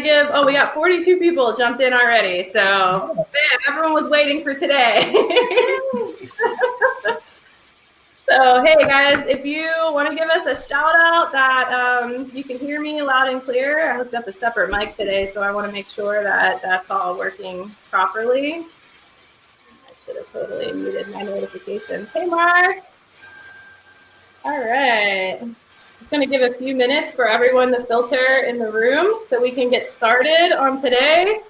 to give, oh, we got 42 people jumped in already. So, man, everyone was waiting for today. So, hey guys, if you want to give us a shout out that you can hear me loud and clear, I hooked up a separate mic today, so I want to make sure that that's all working properly. I should have totally muted my notifications. Hey, Mark. All right. Just going to give a few minutes for everyone to filter in the room so we can get started on today.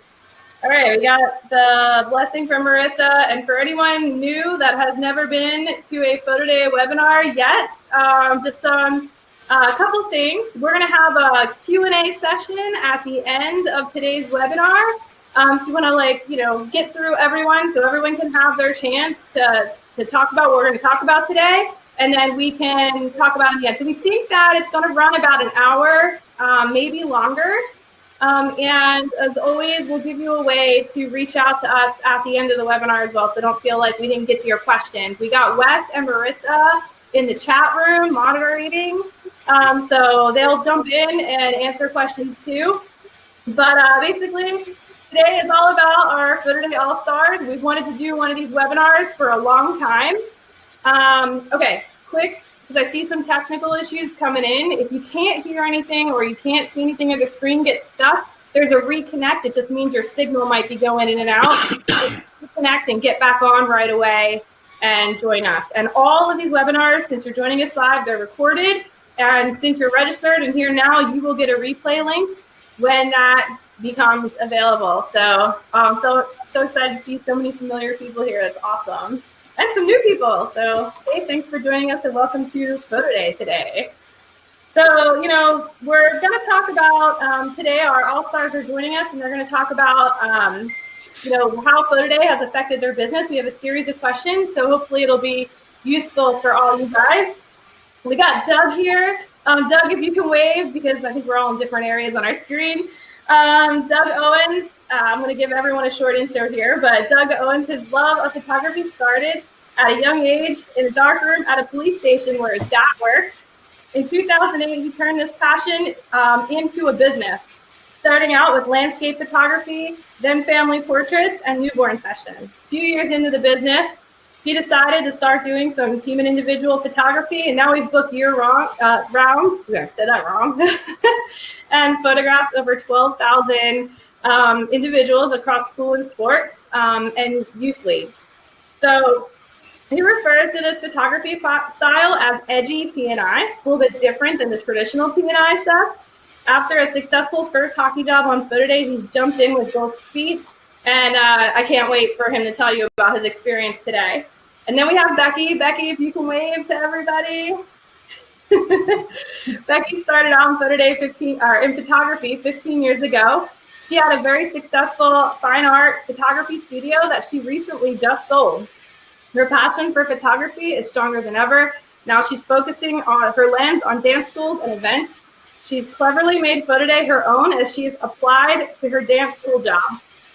All right, we got the blessing from Marissa. And for anyone new that has never been to a PhotoDay webinar yet, just a couple things. We're going to have a Q&A session at the end of today's webinar. So you want to get through everyone so everyone can have their chance to talk about what we're going to talk about today. And then we can talk about it at the end. So we think that it's going to run about an hour, maybe longer. And as always, we'll give you a way to reach out to us at the end of the webinar as well. So don't feel like we didn't get to your questions. We got Wes and Marissa in the chat room moderating. So they'll jump in and answer questions too. But basically, today is all about our PhotoDay All-Stars. We've wanted to do one of these webinars for a long time. Okay, quick, because I see some technical issues coming in. If you can't hear anything or you can't see anything or the screen gets stuck, there's a reconnect. It just means your signal might be going in and out. Reconnect and get back on right away and join us. And all of these webinars, since you're joining us live, they're recorded. And since you're registered and here now, you will get a replay link when that becomes available. So I'm so excited to see so many familiar people here. It's awesome. And some new people. So, hey, thanks for joining us and welcome to PhotoDay today. So, we're going to talk about today, our All-Stars are joining us and they're going to talk about, how PhotoDay has affected their business. We have a series of questions, so hopefully it'll be useful for all you guys. We got Doug here. Doug, if you can wave, because I think we're all in different areas on our screen. Doug Owens. I'm going to give everyone a short intro here, but Doug Owens, his love of photography started at a young age in a dark room at a police station where his dad worked. In 2008, he turned this passion into a business, starting out with landscape photography, then family portraits and newborn sessions. A few years into the business, he decided to start doing some team and individual photography, and now he's booked year-round, I said that wrong, and photographs over 12,000 individuals across school and sports and youth leagues. So he refers to this photography style as edgy TNI, a little bit different than the traditional TNI stuff. After a successful first hockey job on PhotoDay, he's jumped in with both feet, and I can't wait for him to tell you about his experience today. And then we have Becky. Becky, if you can wave to everybody. Becky started out in PhotoDay in photography 15 years ago. She had a very successful fine art photography studio that she recently just sold. Her passion for photography is stronger than ever. Now she's focusing on her lens on dance schools and events. She's cleverly made PhotoDay her own as she's applied to her dance school job.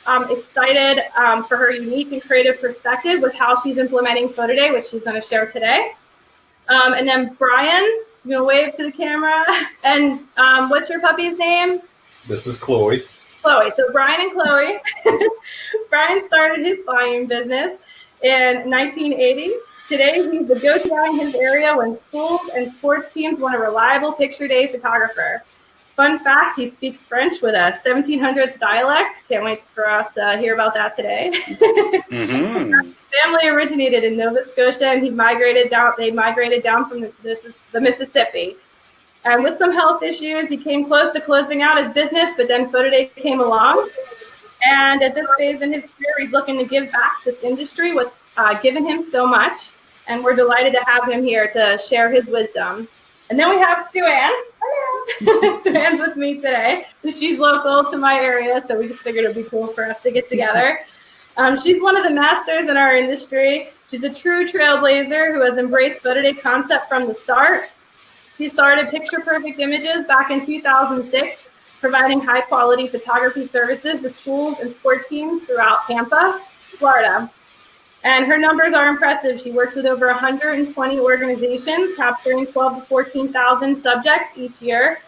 I'm excited for her unique and creative perspective with how she's implementing PhotoDay, which she's going to share today. And then Brian, you're going to wave to the camera. And what's your puppy's name? This is Chloe. Chloe. So Brian and Chloe. Brian started his volume business in 1980. Today, he's the go-to guy in his area when schools and sports teams want a reliable picture day photographer. Fun fact, he speaks French with a 1700s dialect. Can't wait for us to hear about that today. Mm-hmm. His family originated in Nova Scotia, and they migrated down from the Mississippi. And with some health issues, he came close to closing out his business, but then PhotoDay came along. And at this phase in his career, he's looking to give back to this industry, what's given him so much. And we're delighted to have him here to share his wisdom. And then we have Sue-Ann. Hello. Sue-Ann's with me today. She's local to my area, so we just figured it'd be cool for us to get together. She's one of the masters in our industry. She's a true trailblazer who has embraced PhotoDay concept from the start. She started Picture Perfect Images back in 2006, providing high-quality photography services to schools and sport teams throughout Tampa, Florida. And her numbers are impressive. She works with over 120 organizations, capturing 12,000 to 14,000 subjects each year.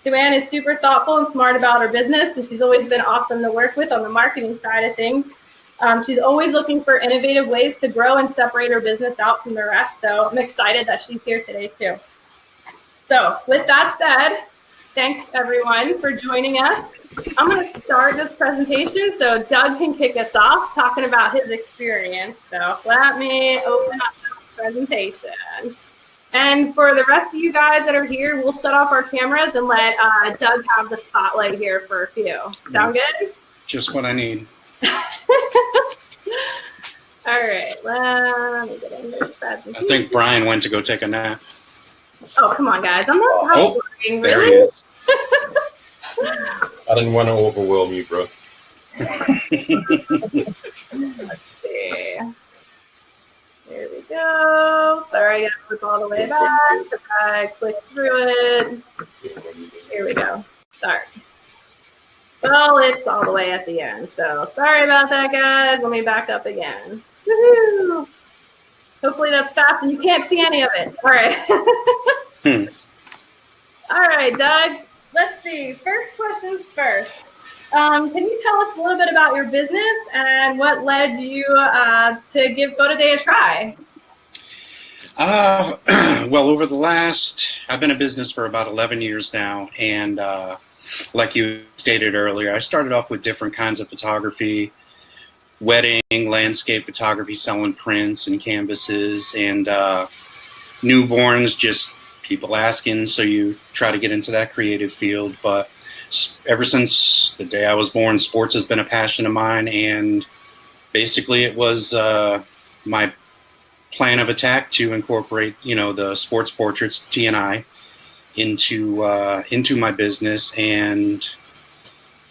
Sue Ann is super thoughtful and smart about her business, and she's always been awesome to work with on the marketing side of things. She's always looking for innovative ways to grow and separate her business out from the rest. So I'm excited that she's here today too. So with that said, thanks everyone for joining us. I'm going to start this presentation so Doug can kick us off talking about his experience. So let me open up the presentation. And for the rest of you guys that are here, we'll shut off our cameras and let Doug have the spotlight here for a few. Sound good? Just what I need. All right, let me get into this presentation. I think Brian went to go take a nap. Oh, come on, guys. I'm not boring, there really. He is. I didn't want to overwhelm you, bro. Let's see. There we go. Sorry, I got to flip all the way back. I clicked through it. Here we go. Start. Well, it's all the way at the end. So sorry about that, guys. Let me back up again. Woohoo! Hopefully that's fast and you can't see any of it. All right. All right, Doug. Let's see. First questions first. Can you tell us a little bit about your business and what led you to give PhotoDay a try? Well, over the last, I've been in business for about 11 years now. And like you stated earlier, I started off with different kinds of photography, wedding, landscape photography, selling prints and canvases, and newborns, just people asking. So you try to get into that creative field. But ever since the day I was born, sports has been a passion of mine, and basically it was my plan of attack to incorporate, the sports portraits, T&I, into my business, and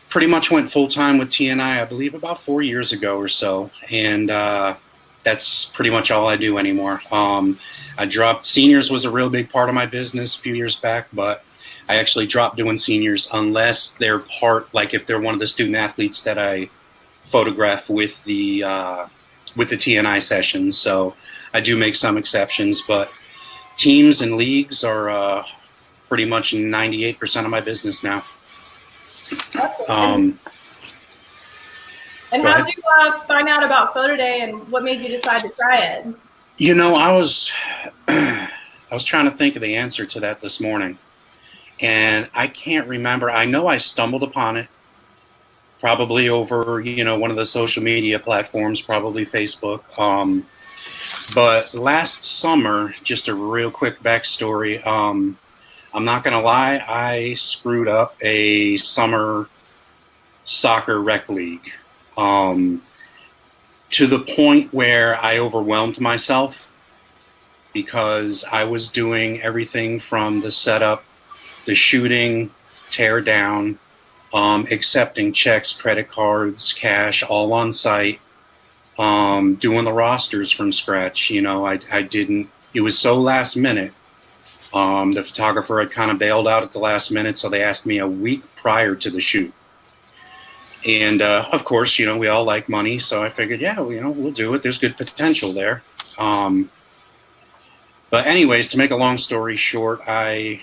pretty much went full time with T&I, I believe about 4 years ago or so, and that's pretty much all I do anymore. I dropped seniors, was a real big part of my business a few years back, but I actually dropped doing seniors unless they're like if they're one of the student athletes that I photograph with the T&I sessions. So I do make some exceptions, but teams and leagues are pretty much 98% of my business now. And how did you find out about PhotoDay and what made you decide to try it? I was trying to think of the answer to that this morning. And I can't remember. I know I stumbled upon it probably over, one of the social media platforms, probably Facebook. But last summer, just a real quick backstory. I'm not going to lie. I screwed up a summer soccer rec league to the point where I overwhelmed myself because I was doing everything from the setup, the shooting, tear down, accepting checks, credit cards, cash, all on site, doing the rosters from scratch. I didn't, it was so last minute. The photographer had kind of bailed out at the last minute, so they asked me a week prior to the shoot. And of course, we all like money, so I figured, yeah, we'll do it. There's good potential there. But anyways, to make a long story short, I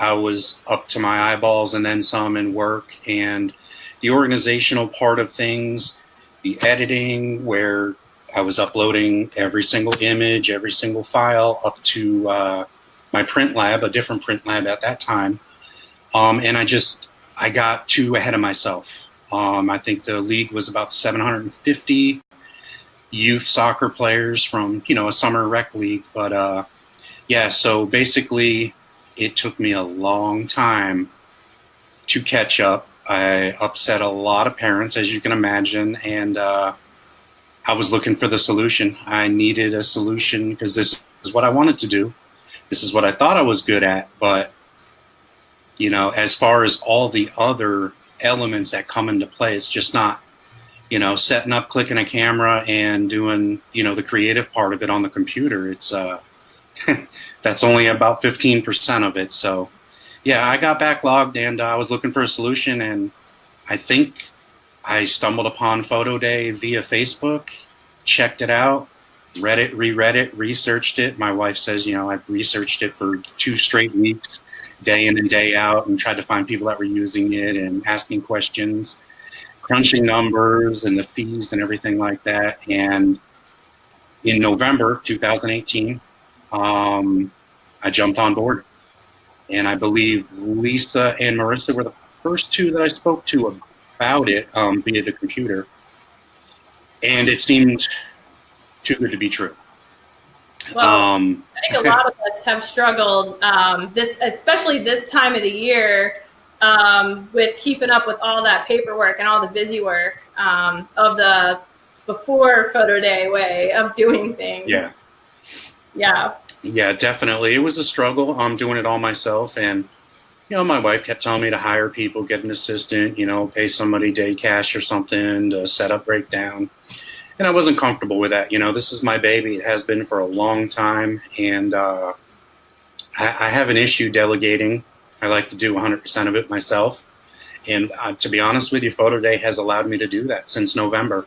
was up to my eyeballs and then some in work, and the organizational part of things, the editing, where I was uploading every single image, every single file up to my print lab, a different print lab at that time. And I got too ahead of myself. I think the league was about 750 youth soccer players from, a summer rec league. But yeah, so basically it took me a long time to catch up. I upset a lot of parents, as you can imagine, and I was looking for the solution. I needed a solution because this is what I wanted to do. This is what I thought I was good at. But, as far as all the other elements that come into play, it's just not, setting up, clicking a camera and doing, the creative part of it on the computer. It's that's only about 15% of it. So yeah, I got backlogged and I was looking for a solution, and I think I stumbled upon PhotoDay via Facebook, checked it out, read it, reread it, researched it. My wife says, I've researched it for 2 straight weeks. day in and day out and tried to find people that were using it and asking questions, crunching numbers and the fees and everything like that. And in November 2018, I jumped on board. And I believe Lisa and Marissa were the first two that I spoke to about it via the computer. And it seemed too good to be true. Well, I think a lot of us have struggled, especially this time of the year, with keeping up with all that paperwork and all the busy work of the before photo day way of doing things. Yeah. Yeah. Yeah, definitely. It was a struggle. I'm doing it all myself. And, my wife kept telling me to hire people, get an assistant, pay somebody day cash or something to set up breakdown. And I wasn't comfortable with that. This is my baby. It has been for a long time. And I have an issue delegating. I like to do 100% of it myself. And to be honest with you, Photo Day has allowed me to do that since November.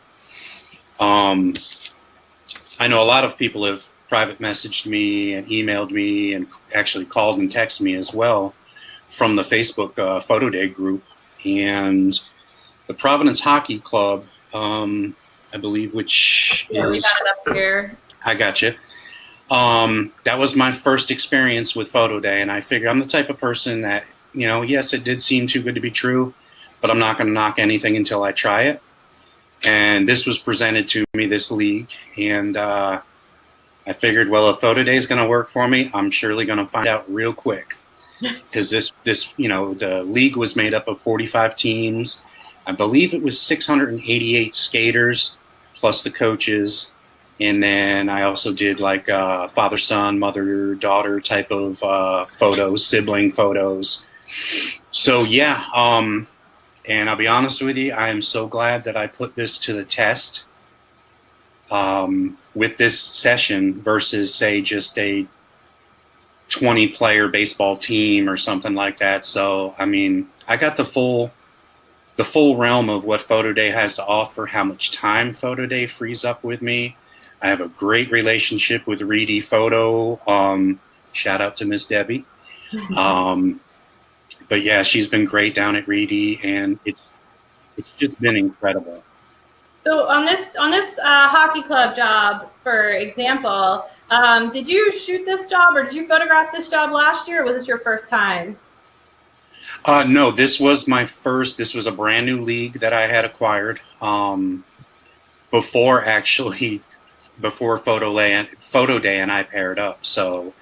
I know a lot of people have private messaged me and emailed me and actually called and texted me as well from the Facebook Photo Day group. And the Providence Hockey Club, I believe, which we got it up here. I got you. That was my first experience with Photo Day, and I figured I'm the type of person that, yes, it did seem too good to be true, but I'm not going to knock anything until I try it. And this was presented to me, this league, and I figured, well, if Photo Day is going to work for me, I'm surely going to find out real quick. Because this, the league was made up of 45 teams. I believe it was 688 skaters plus the coaches. And then I also did like father-son, mother-daughter type of photos, sibling photos. So, yeah. And I'll be honest with you, I am so glad that I put this to the test with this session versus, say, just a 20-player baseball team or something like that. So, I mean, I got the full realm of what Photo Day has to offer, how much time Photo Day frees up with me. I have a great relationship with Reedy Photo. Shout out to Miss Debbie. But yeah, she's been great down at Reedy, and it's just been incredible. So on this hockey club job, for example, did you shoot this job or did you photograph this job last year, or was this your first time? No, this was my first. This was a brand new league that I had acquired before Photo Day and I paired up. So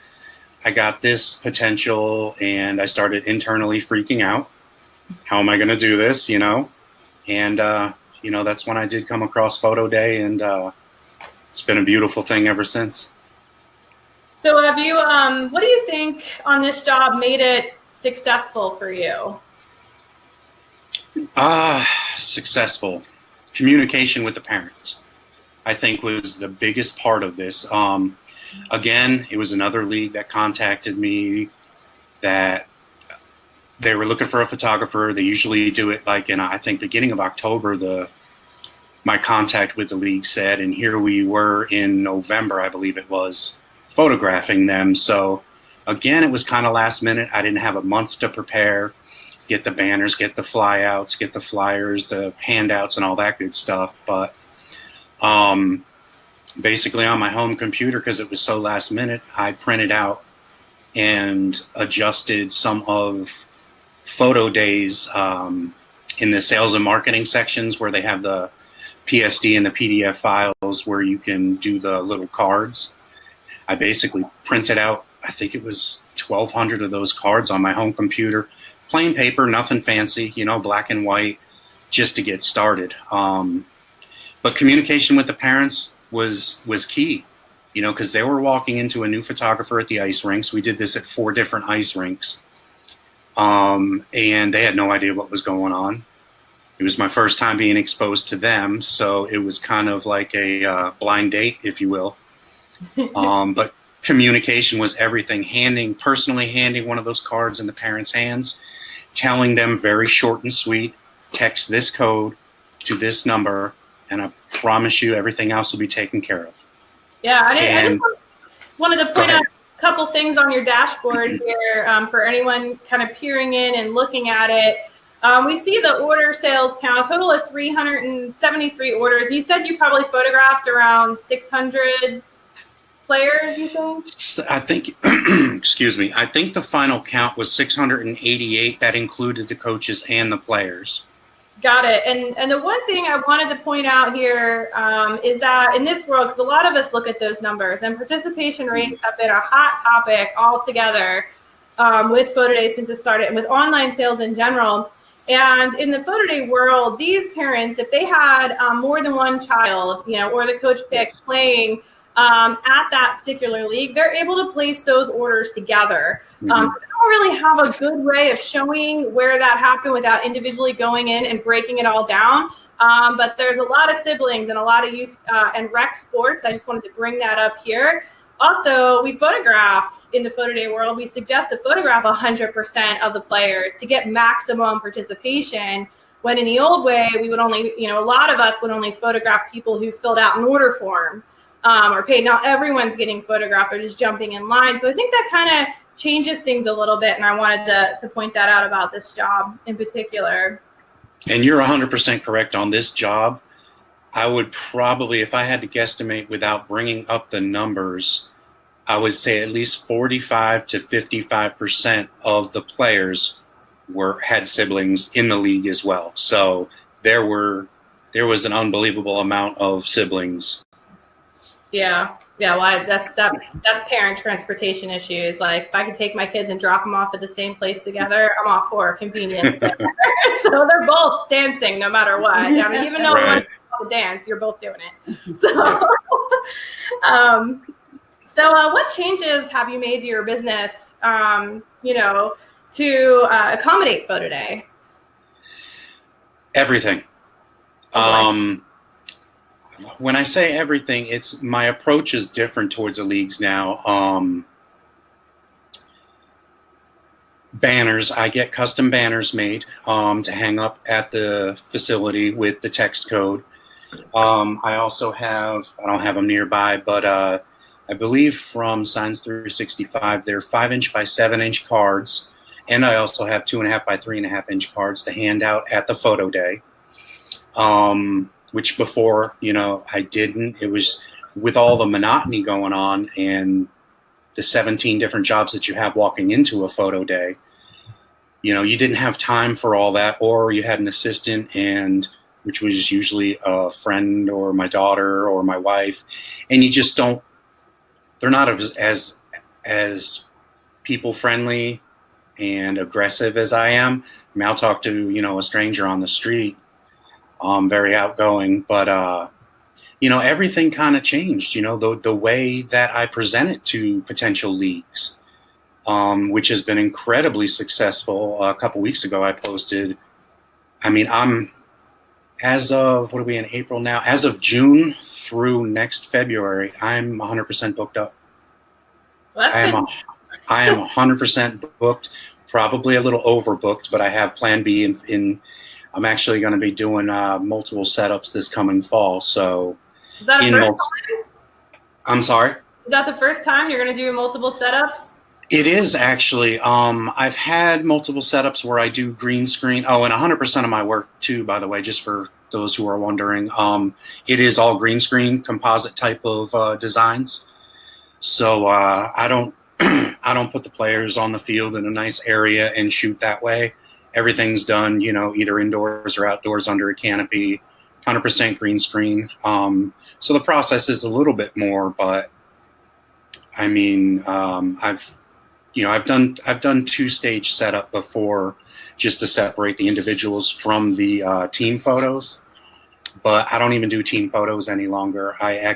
I got this potential, and I started internally freaking out. How am I going to do this? And that's when I did come across Photo Day, and it's been a beautiful thing ever since. So have you, what do you think on this job made it successful for you? Successful. Communication with the parents, I think, was the biggest part of this. Again, it was another league that contacted me that they were looking for a photographer. They usually do it like in, I think, beginning of October, my contact with the league said, and here we were in November, I believe it was, photographing them. So again, it was kind of last minute. I didn't have a month to prepare, get the banners, get the flyouts, get the flyers, the handouts, and all that good stuff. But basically on my home computer, because it was so last minute, I printed out and adjusted some of Photo Days in the sales and marketing sections where they have the PSD and the PDF files where you can do the little cards. I basically printed out, I think it was 1,200 of those cards on my home computer, plain paper, nothing fancy, black and white, just to get started. But communication with the parents was key, because they were walking into a new photographer at the ice rinks. We did this at 4 different ice rinks, and they had no idea what was going on. It was my first time being exposed to them, so it was kind of like a blind date, if you will. But communication was everything. Personally handing one of those cards in the parents' hands, telling them very short and sweet, text this code to this number, and I promise you everything else will be taken care of. Yeah, I just wanted to point out couple things on your dashboard here for anyone kind of peering in and looking at it. We see the order sales count, a total of 373 orders. You said you probably photographed around 600 players, you think? I think, excuse me, I think the final count was 688. That included the coaches and the players. Got it. And the one thing I wanted to point out here is that in this world, because a lot of us look at those numbers, and participation rates have been a hot topic altogether with PhotoDay since it started, and with online sales in general. And in the PhotoDay world, these parents, if they had more than one child, or the coach picked playing at that particular league, they're able to place those orders together. So they don't really have a good way of showing where that happened without individually going in and breaking it all down. But there's a lot of siblings and a lot of use and rec sports. I just wanted to bring that up here. Also, we photograph in the PhotoDay world. We suggest to photograph 100% of the players to get maximum participation. When in the old way, we would only, a lot of us would only photograph people who filled out an order form or paid. Now everyone's getting photographed. They're just jumping in line. So I think that kind of changes things a little bit. And I wanted to point that out about this job in particular. And you're 100% correct on this job. I would probably, if I had to guesstimate without bringing up the numbers, I would say at least 45 to 55% of the players had siblings in the league as well. So there was an unbelievable amount of siblings. Yeah. Well, that's parent transportation issues. Like if I could take my kids and drop them off at the same place together, I'm all for convenience. So they're both dancing no matter what. I mean, even though one to dance, you're both doing it. So, what changes have you made to your business, to accommodate PhotoDay? Everything. When I say everything, it's my approach is different towards the leagues now. Banners, I get custom banners made to hang up at the facility with the text code. I also have, I don't have them nearby, but I believe from Signs 365, they're 5-inch by 7-inch cards. And I also have 2.5 by 3.5-inch cards to hand out at the PhotoDay. Which before, I didn't. It was with all the monotony going on and the 17 different jobs that you have walking into a PhotoDay, you didn't have time for all that, or you had an assistant, and which was usually a friend or my daughter or my wife, and you just don't. They're not as people friendly and aggressive as I am. I mean, I'll talk to a stranger on the street. Very outgoing, but everything kind of changed. The way that I present it to potential leagues, which has been incredibly successful. A couple weeks ago, I posted. I mean, I'm as of what are we in April now? As of June through next February, I'm 100% booked up. Well, I am 100% booked. Probably a little overbooked, but I have Plan B in I'm actually going to be doing multiple setups this coming fall. So, is that the first time? I'm sorry? Is that the first time you're going to do multiple setups? It is actually. I've had multiple setups where I do green screen. Oh, and 100% of my work too, by the way, just for those who are wondering, it is all green screen composite type of designs. So I don't put the players on the field in a nice area and shoot that way. Everything's done, either indoors or outdoors under a canopy, 100% green screen. So the process is a little bit more, but I mean, I've done 2-stage setup before just to separate the individuals from the team photos, but I don't even do team photos any longer. I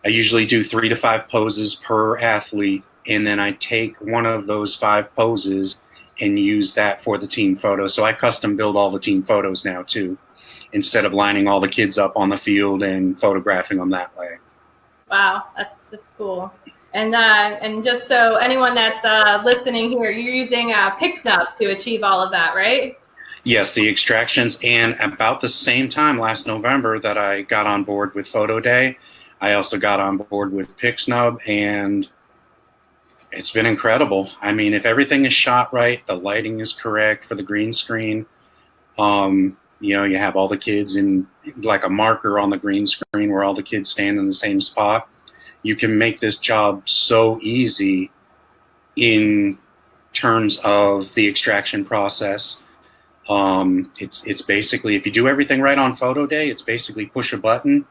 usually do 3 to 5 poses per athlete, and then I take one of those 5 poses and use that for the team photo. So I custom build all the team photos now too, instead of lining all the kids up on the field and photographing them that way. Wow, that's cool. And just so anyone that's listening here, you're using PixNub to achieve all of that, right? Yes, the extractions. And about the same time last November that I got on board with PhotoDay, I also got on board with PixNub, and It's been incredible. I mean, if everything is shot right, the lighting is correct for the green screen. You have all the kids in like a marker on the green screen where all the kids stand in the same spot. You can make this job so easy in terms of the extraction process. It's basically, if you do everything right on photo day, it's basically push a button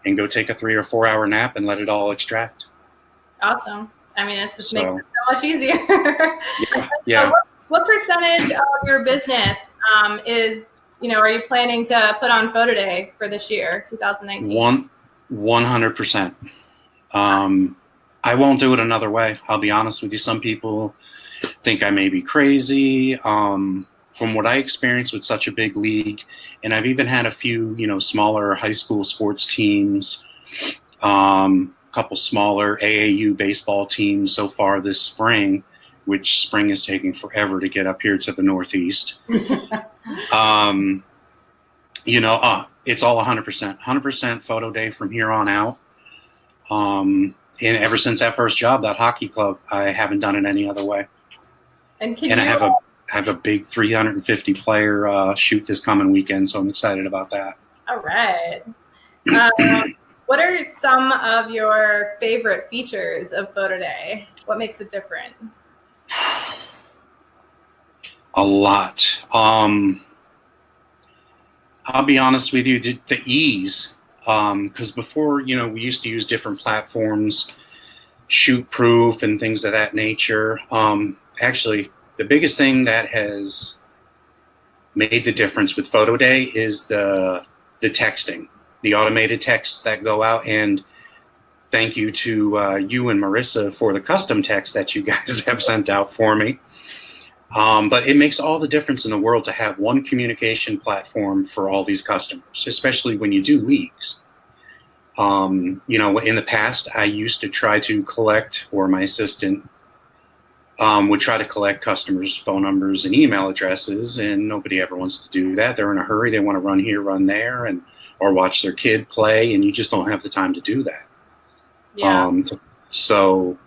and go take a 3 or 4 hour nap and let it all extract. Awesome. I mean, it's just So, makes it so much easier. Yeah. So what percentage of your business is, are you planning to put on Photo Day for this year, 2019? 100%. I won't do it another way. I'll be honest with you. Some people think I may be crazy. From what I experienced with such a big league, and I've even had a few, smaller high school sports teams, a couple smaller AAU baseball teams so far this spring, which spring is taking forever to get up here to the Northeast. It's all 100% photo day from here on out. And ever since that first job, that hockey club, I haven't done it any other way. And I have a big 350 player shoot this coming weekend, so I'm excited about that. All right. What are some of your favorite features of Photo Day? What makes it different? A lot. I'll be honest with you, the ease, because before, we used to use different platforms, shoot proof and things of that nature. Actually, the biggest thing that has made the difference with Photo Day is the texting, the automated texts that go out. And thank you to you and Marissa for the custom text that you guys have sent out for me. But it makes all the difference in the world to have one communication platform for all these customers, especially when you do leagues. In the past, I used to try to collect, or my assistant would try to collect customers' phone numbers and email addresses, and nobody ever wants to do that. They're in a hurry. They want to run here, run there, or watch their kid play, and you just don't have the time to do that. Yeah. So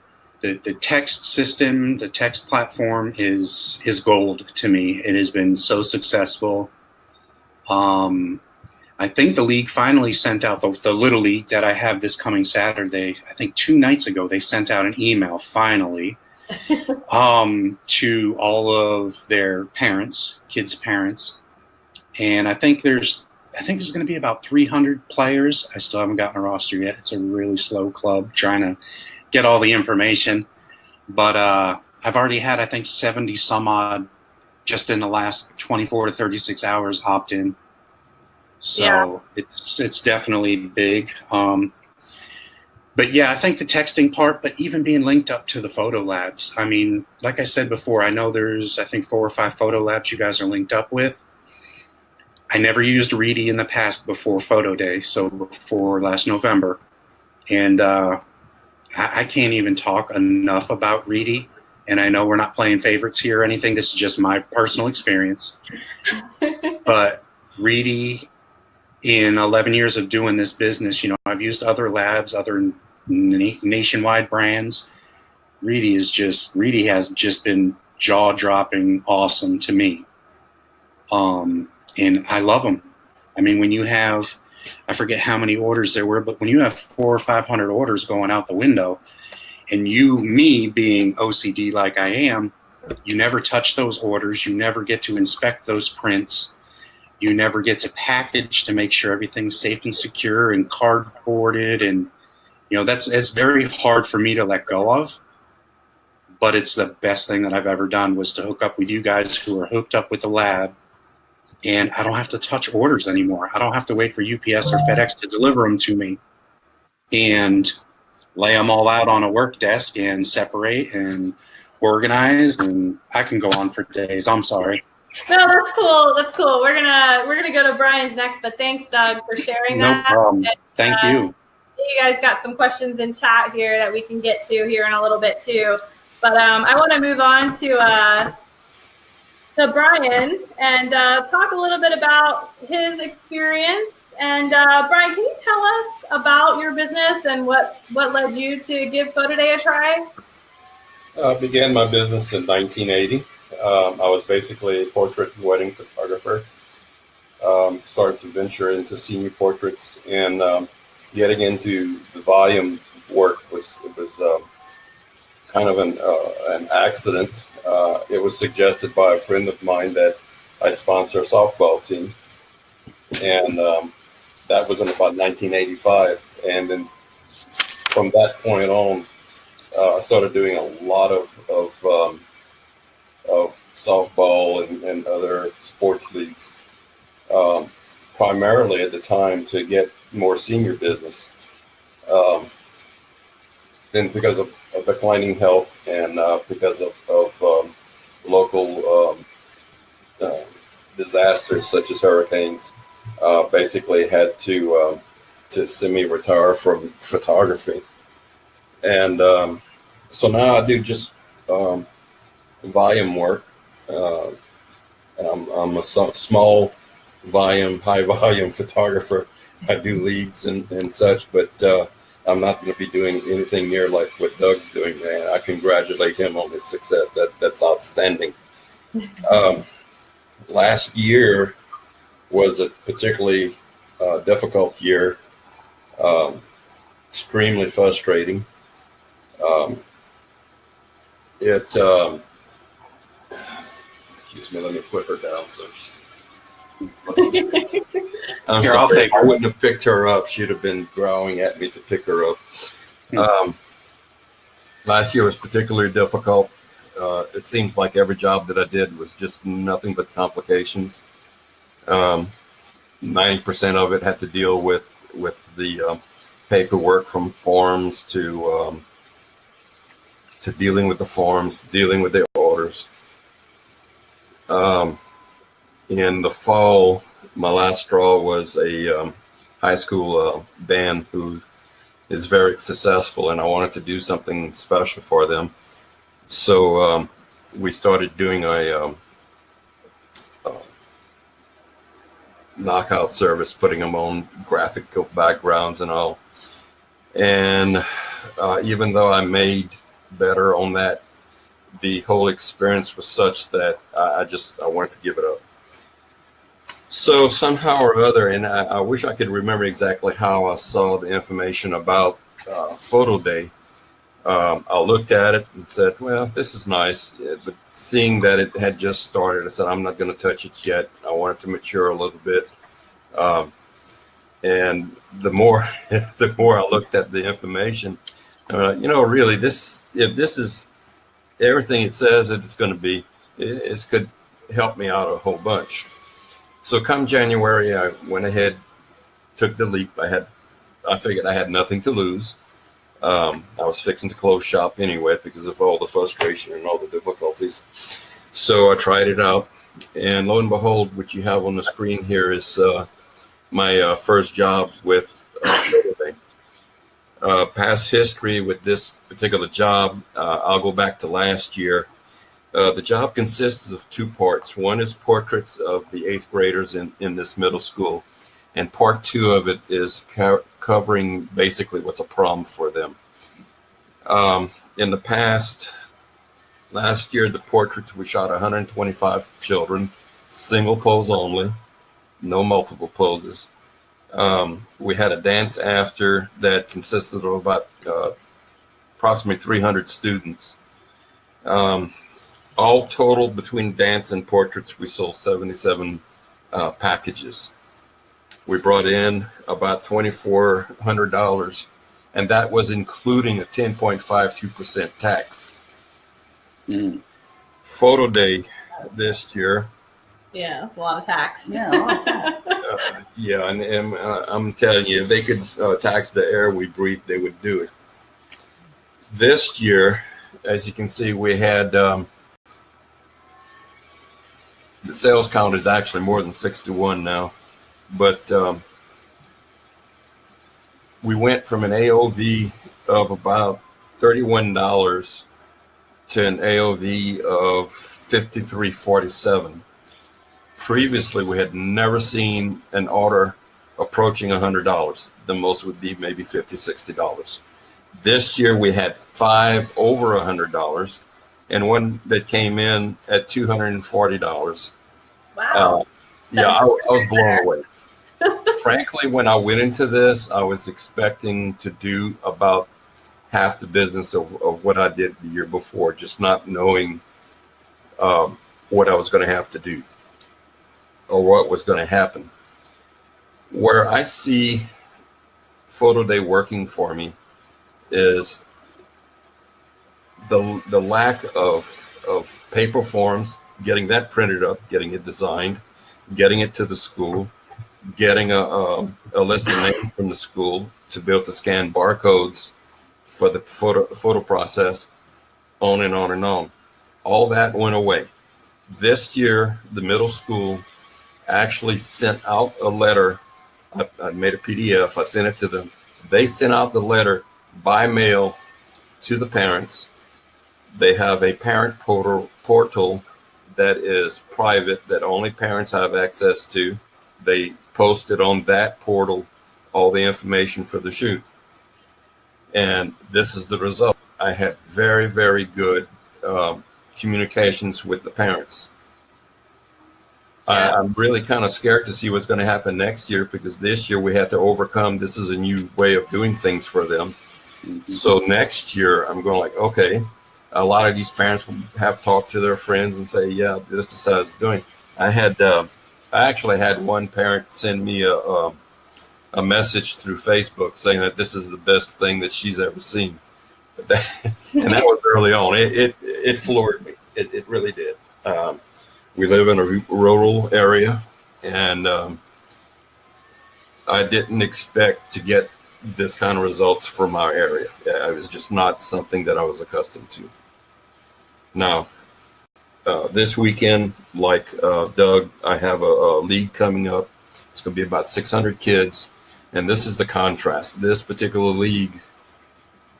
the text system, the text platform is gold to me. It has been so successful. I think the league finally sent out the Little League that I have this coming Saturday. I think 2 nights ago, they sent out an email finally to all of their parents, kids' parents. And I think there's going to be about 300 players. I still haven't gotten a roster yet. It's a really slow club trying to get all the information. But I've already had, I think, 70 some odd just in the last 24 to 36 hours opt in. So it's definitely big. But yeah, I think the texting part, but even being linked up to the photo labs. I mean, like I said before, I know there's, I think, 4 or 5 photo labs you guys are linked up with. I never used Reedy in the past before Photo Day, so before last November. And I can't even talk enough about Reedy. And I know we're not playing favorites here or anything. This is just my personal experience. But Reedy, in 11 years of doing this business, I've used other labs, other nationwide brands. Reedy has just been jaw-dropping awesome to me. And I love them. I mean, when you have, I forget how many orders there were, but when you have 400 or 500 orders going out the window, and me being OCD like I am, you never touch those orders. You never get to inspect those prints. You never get to package to make sure everything's safe and secure and cardboarded. And, it's very hard for me to let go of. But it's the best thing that I've ever done was to hook up with you guys who are hooked up with the lab. And I don't have to touch orders anymore. I don't have to wait for UPS or FedEx to deliver them to me and lay them all out on a work desk and separate and organize. And I can go on for days. I'm sorry. No, that's cool. That's cool. We're gonna go to Brian's next, but thanks, Doug, for sharing that. No problem. Thank you. You guys got some questions in chat here that we can get to here in a little bit too. But I want to move on to Brian and talk a little bit about his experience. And Brian, can you tell us about your business and what led you to give Photo Day a try? I began my business in 1980. I was basically a portrait and wedding photographer. Started to venture into senior portraits, and getting into the volume work was kind of an accident. It was suggested by a friend of mine that I sponsor a softball team, and that was in about 1985. And then from that point on, I started doing a lot of softball and other sports leagues, primarily at the time to get more senior business. Um, then because of declining health and because of local uh, disasters such as hurricanes, basically had to semi-retire from photography. And so now I do just um, volume work. Uh, I'm a small volume, high volume photographer. I do leads and such, but I'm not going to be doing anything near like what Doug's doing, man. I congratulate him on his success. That's outstanding. Um, Last year was a particularly difficult year, um, extremely frustrating. Um, it Excuse me, let me put her down. So I'm Here, I'll sorry, take if I her. wouldn't have picked her up, she'd have been growling at me to pick her up. Um, Last year was particularly difficult. It seems like every job that I did was just nothing but complications. Um, 90% of it had to deal with the paperwork, from forms to dealing with the forms, dealing with the orders. Um, in the fall, my last straw was a high school band who is very successful, and I wanted to do something special for them. So we started doing a knockout service, putting them on graphical backgrounds and all. And even though I made better on that, the whole experience was such that I wanted to give it up. So somehow or other, and I wish I could remember exactly how I saw the information about Photo Day. I looked at it and said, well, this is nice. But seeing that it had just started, I said, I'm not going to touch it yet. I want it to mature a little bit. Um, and the more the more I looked at the information, really, if this is everything it says that it's going to be, it could help me out a whole bunch. So come January, I went ahead, took the leap. I figured I had nothing to lose. I was fixing to close shop anyway because of all the frustration and all the difficulties. So I tried it out, and lo and behold, what you have on the screen here is my first job with PhotoDay. Past history with this particular job, I'll go back to last year. The job consists of two parts. One is portraits of the eighth graders in this middle school, and part two of it is covering basically what's a prom for them. In the past, last year, the portraits, we shot 125 children, single pose only, no multiple poses. We had a dance after that consisted of about approximately 300 students. All total between dance and portraits, we sold 77 packages. We brought in about $2,400, and that was including a 10.52% tax. Mm. Photo Day this year. Yeah, that's a lot of tax. Yeah, a lot of tax. Yeah, and I'm telling you, if they could tax the air we breathe, they would do it. This year, as you can see, we had the sales count is actually more than 61 now, but we went from an AOV of about $31 to an AOV of $53.47. Previously, we had never seen an order approaching $100. The most would be maybe $50, $60. This year we had 5 over $100 and one that came in at $240. Wow. Yeah, I was blown away. Frankly, when I went into this, I was expecting to do about half the business of what I did the year before, just not knowing what I was going to have to do or what was going to happen. Where I see Photo Day working for me is the lack of paper forms, getting that printed up, getting it designed, getting it to the school, getting a list of names from the school to be able to scan barcodes for the photo process, on and on and on. All that went away. This year, the middle school actually sent out a letter. I made a PDF. I sent it to them. They sent out the letter by mail to the parents. They have a parent portal that is private, that only parents have access to. They posted on that portal all the information for the shoot. And this is the result. I had very, very good communications with the parents. I'm really kind of scared to see what's going to happen next year, because this year we had to overcome, this is a new way of doing things for them. So next year I'm going like, okay, a lot of these parents have talked to their friends and say, yeah, this is how it's doing. I actually had one parent send me a message through Facebook saying that this is the best thing that she's ever seen. And that was early on. It floored me. It really did. We live in a rural area, and I didn't expect to get this kind of results from our area. It was just not something that I was accustomed to. Now, this weekend, like Doug, I have a league coming up. It's going to be about 600 kids, and this is the contrast. This particular league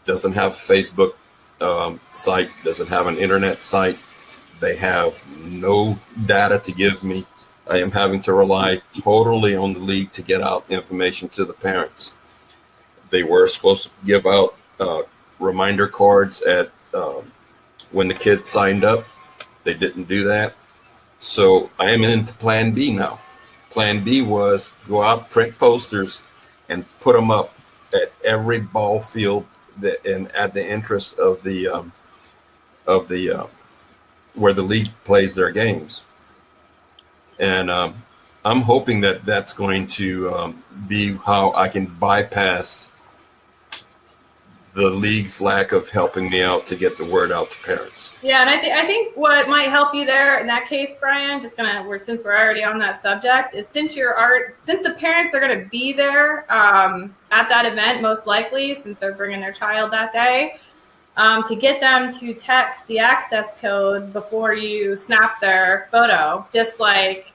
doesn't have a Facebook site, doesn't have an internet site. They have no data to give me. I am having to rely totally on the league to get out information to the parents. They were supposed to give out reminder cards at when the kids signed up. They didn't do that. So I am into plan B now. Plan B was go out, print posters, and put them up at every ball field and at the interest of the where the league plays their games. And I'm hoping that that's going to be how I can bypass the league's lack of helping me out to get the word out to parents. Yeah, and I think what might help you there in that case, Brian, since we're already on that subject, is since the parents are gonna be there at that event, most likely, since they're bringing their child that day, to get them to text the access code before you snap their photo, just like,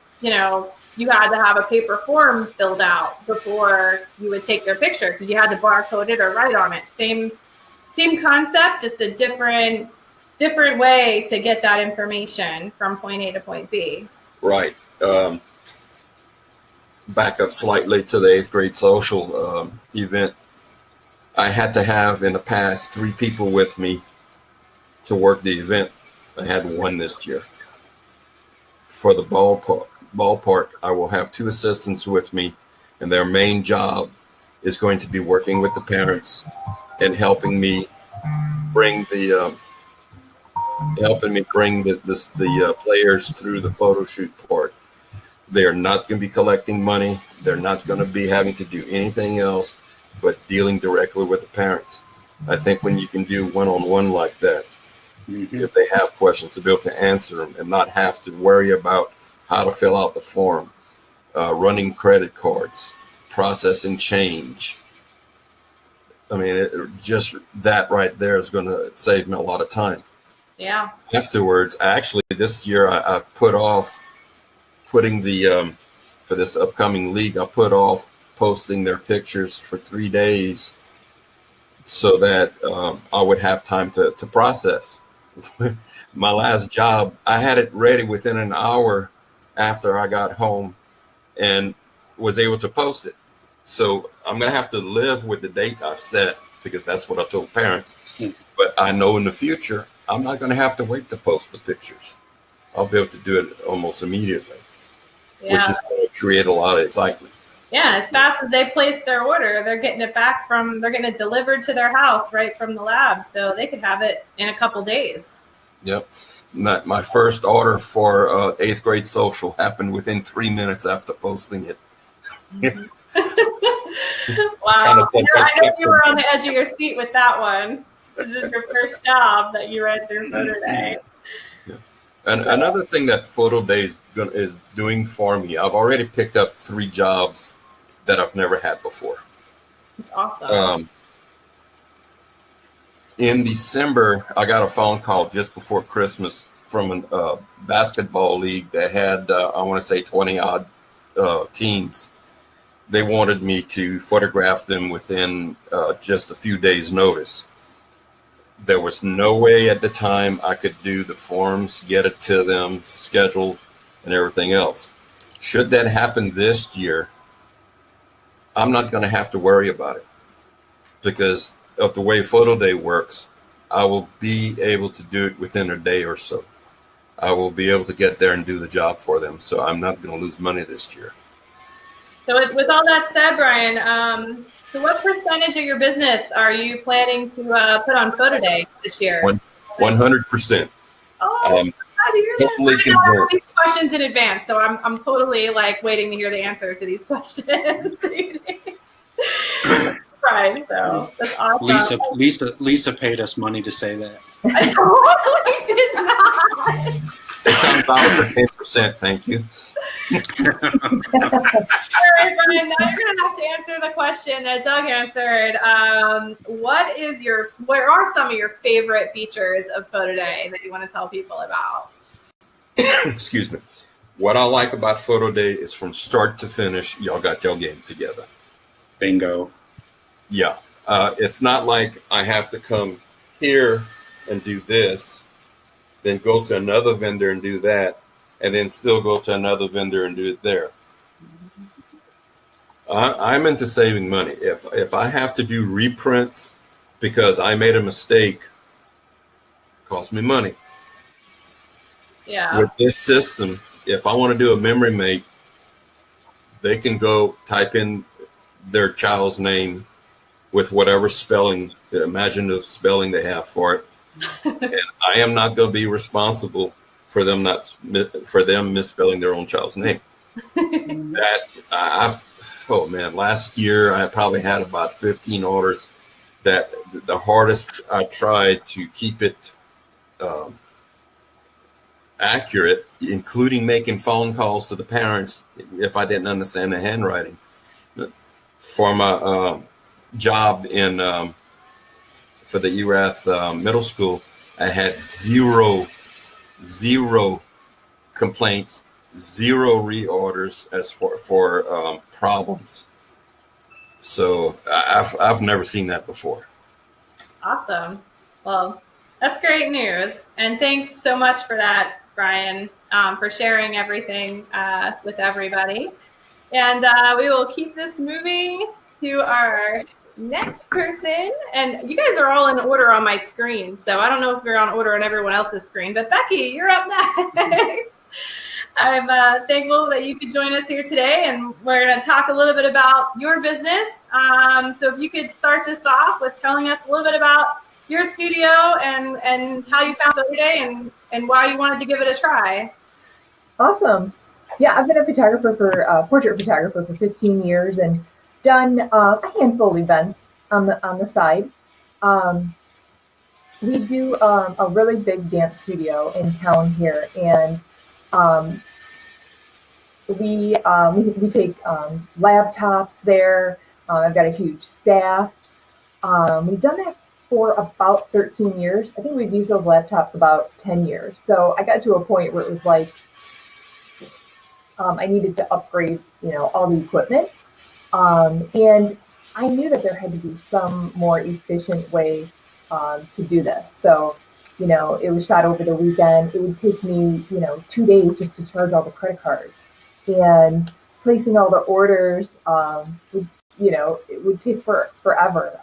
you had to have a paper form filled out before you would take their picture because you had to barcode it or write on it. Same concept, just a different way to get that information from point A to point B. Right. Back up slightly to the 8th grade social event. I had to have in the past 3 people with me to work the event. I had 1 this year. For the ballpark, I will have 2 assistants with me, and their main job is going to be working with the parents and helping me bring the players through the photo shoot part. They are not going to be collecting money. They're not going to be having to do anything else but dealing directly with the parents. I think when you can do one-on-one like that, if they have questions, to be able to answer them and not have to worry about how to fill out the form, running credit cards, processing change. I mean, just that right there is going to save me a lot of time. Yeah. Afterwards, actually, this year I've put off putting for this upcoming league, I put off posting their pictures for 3 days so that I would have time to process. My last job, I had it ready within an hour after I got home and was able to post it. So I'm going to have to live with the date I've set because that's what I told parents. Hmm. But I know in the future, I'm not going to have to wait to post the pictures. I'll be able to do it almost immediately, which is going to create a lot of excitement. Yeah, as fast as they place their order, they're getting it they're getting it delivered to their house right from the lab. So they could have it in a couple days. Yep. My first order for 8th grade social happened within 3 minutes after posting it. Mm-hmm. Kind Wow. of thing. I know you were on the edge of your seat with that one. This is your first job that you read through PhotoDay. Yeah. And another thing that PhotoDay is doing for me, I've already picked up 3 jobs that I've never had before. It's awesome. In December, I got a phone call just before Christmas from a basketball league that had, I want to say, 20 odd teams. They wanted me to photograph them within just a few days' notice. There was no way at the time I could do the forms, get it to them, schedule, and everything else. Should that happen this year, I'm not going to have to worry about it because of the way PhotoDay works. I will be able to do it within a day or so. I will be able to get there and do the job for them. So I'm not going to lose money this year. So with all that said, Brian, so what percentage of your business are you planning to put on PhotoDay this year? 100%. Oh, Totally I know these convinced. questions in advance, so I'm totally like waiting to hear the answers to these questions. Surprise! So that's awesome. Lisa paid us money to say that. I totally did not. I'm about 10%, thank you. All right, Brian, now you're going to have to answer the question that Doug answered. What are some of your favorite features of PhotoDay that you want to tell people about? Excuse me. What I like about PhotoDay is from start to finish, y'all got your game together. Bingo. Yeah. It's not like I have to come here and do this, then go to another vendor and do that, and then still go to another vendor and do it there. I'm into saving money. If I have to do reprints because I made a mistake, it costs me money. Yeah. With this system, if I want to do a memory make, they can go type in their child's name with whatever spelling, imaginative spelling they have for it. And I am not going to be responsible for them misspelling their own child's name. Last year I probably had about 15 orders that the hardest I tried to keep it accurate, including making phone calls to the parents if I didn't understand the handwriting. For my job for the ERATH middle school, I had zero complaints, zero reorders as for problems. So I've never seen that before. Awesome. Well, that's great news. And thanks so much for that, Brian, for sharing everything with everybody. And we will keep this moving to our next person. And you guys are all in order on my screen, so I don't know if you're on order on everyone else's screen, but Becky, you're up next. I'm thankful that you could join us here today, and we're going to talk a little bit about your business. So if you could start this off with telling us a little bit about your studio and how you found PhotoDay and why you wanted to give it a try. Awesome. Yeah, I've been a photographer for portrait photographer for 15 years and done a handful of events on the side. We do a really big dance studio in town here, and we take laptops there. I've got a huge staff. We've done that for about 13 years. I think we've used those laptops about 10 years. So I got to a point where it was like I needed to upgrade, all the equipment. And I knew that there had to be some more efficient way to do this. So, it was shot over the weekend. It would take me, 2 days just to charge all the credit cards. And placing all the orders, it would take forever.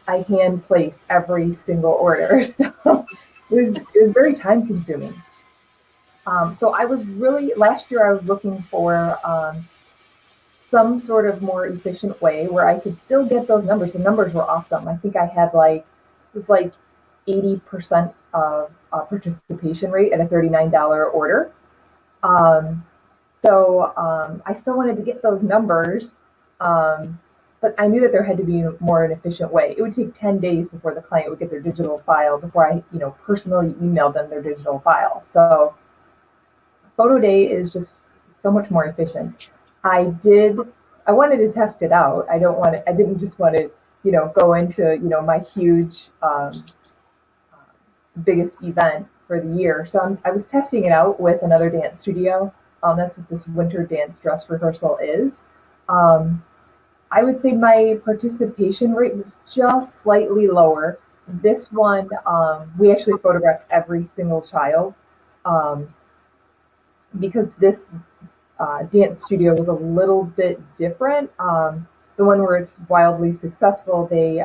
I hand placed every single order. So it was very time consuming. So I was really, last year I was looking for some sort of more efficient way where I could still get those numbers. The numbers were awesome. I think I had it was like 80% of participation rate at a $39 order. I still wanted to get those numbers, but I knew that there had to be more an efficient way. It would take 10 days before the client would get their digital file before I, personally emailed them their digital file. So PhotoDay is just so much more efficient. I wanted to test it out. I didn't just want to, go into, my huge, biggest event for the year. So I was testing it out with another dance studio. That's what this winter dance dress rehearsal is. I would say my participation rate was just slightly lower. This one, we actually photographed every single child because this dance studio was a little bit different. The one where it's wildly successful, they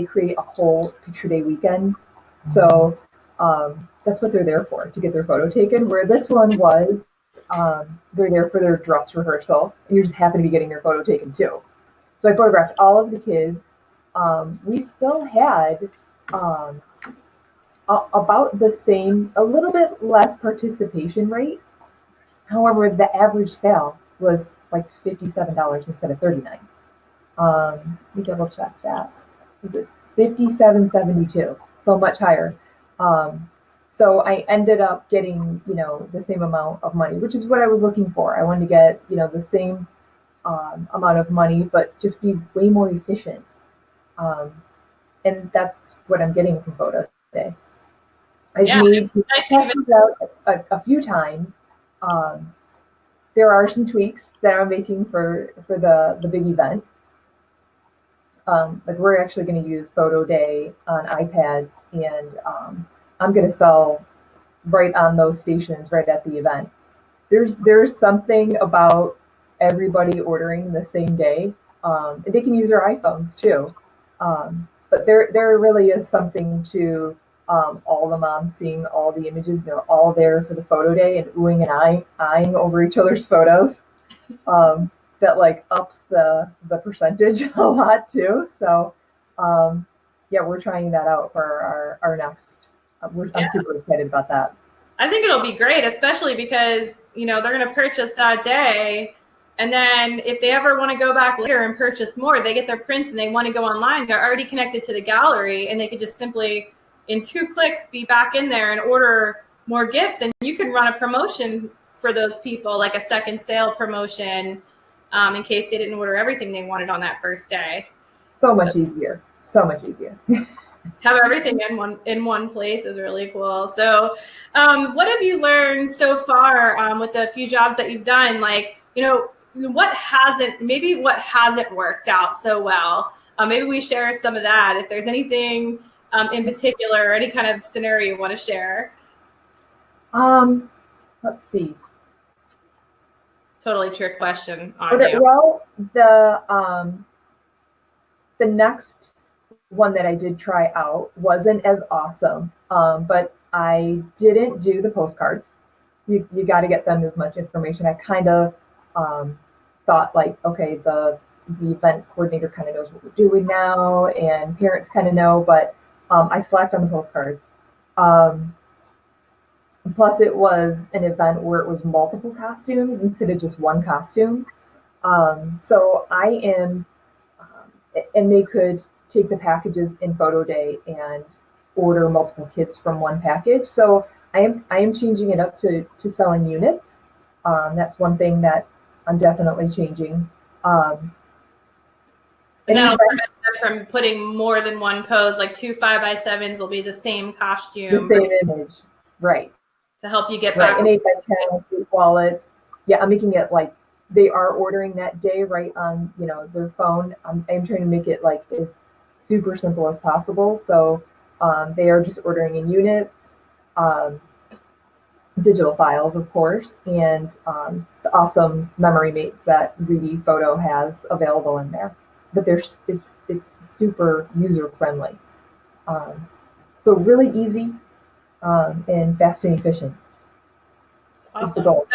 create a whole picture day weekend. So that's what they're there for, to get their photo taken. Where this one was, they're there for their dress rehearsal, and you just happen to be getting your photo taken too. So I photographed all of the kids. We still had about the same, a little bit less participation rate. However, the average sale was like $57 instead of $39. Let me double check that. Is it $57.72? So much higher. So I ended up getting, the same amount of money, which is what I was looking for. I wanted to get, the same amount of money, but just be way more efficient. And that's what I'm getting from PhotoDay. I've made tests out a few times. There are some tweaks that I'm making for the big event. Like we're actually going to use PhotoDay on iPads, and I'm going to sell right on those stations right at the event. There's something about everybody ordering the same day. They can use their iPhones too, but there really is something to all the moms seeing all the images. They're all there for the photo day and oohing and eyeing over each other's photos. That like ups the percentage a lot too. So yeah, we're trying that out for our next. I'm super excited about that. I think it'll be great, especially because they're going to purchase that day, and then if they ever want to go back later and purchase more, they get their prints and they want to go online. They're already connected to the gallery, and they could just simply, in 2 clicks, be back in there and order more gifts. And you can run a promotion for those people, like a second sale promotion, in case they didn't order everything they wanted on that first day. So much easier. So much easier. Have everything in one place is really cool. So what have you learned so far with the few jobs that you've done? Like, what hasn't worked out so well? Maybe we share some of that. If there's anything in particular, or any kind of scenario you want to share. Let's see. Totally trick question on Okay, you. well, the next one that I did try out wasn't as awesome, but I didn't do the postcards. You got to get them as much information. I kind of thought like, okay, the event coordinator kind of knows what we're doing now, and parents kind of know, but I slacked on the postcards. Plus, it was an event where it was multiple costumes instead of just one costume. So I am, and they could take the packages in PhotoDay and order multiple kits from one package. So I am changing it up to selling units. That's one thing that I'm definitely changing. And that'll prevent them from putting more than one pose, like 2 5x7s will be the same costume. The same image, right. To help you get right. back. An 8x10 with wallets. Yeah, I'm making it like they are ordering that day right on their phone. I'm trying to make it like as super simple as possible. So they are just ordering in units, digital files, of course, and the awesome memory mates that 3D Photo has available in there. but it's super user friendly. So really easy and fast and efficient. Is the Awesome. goal.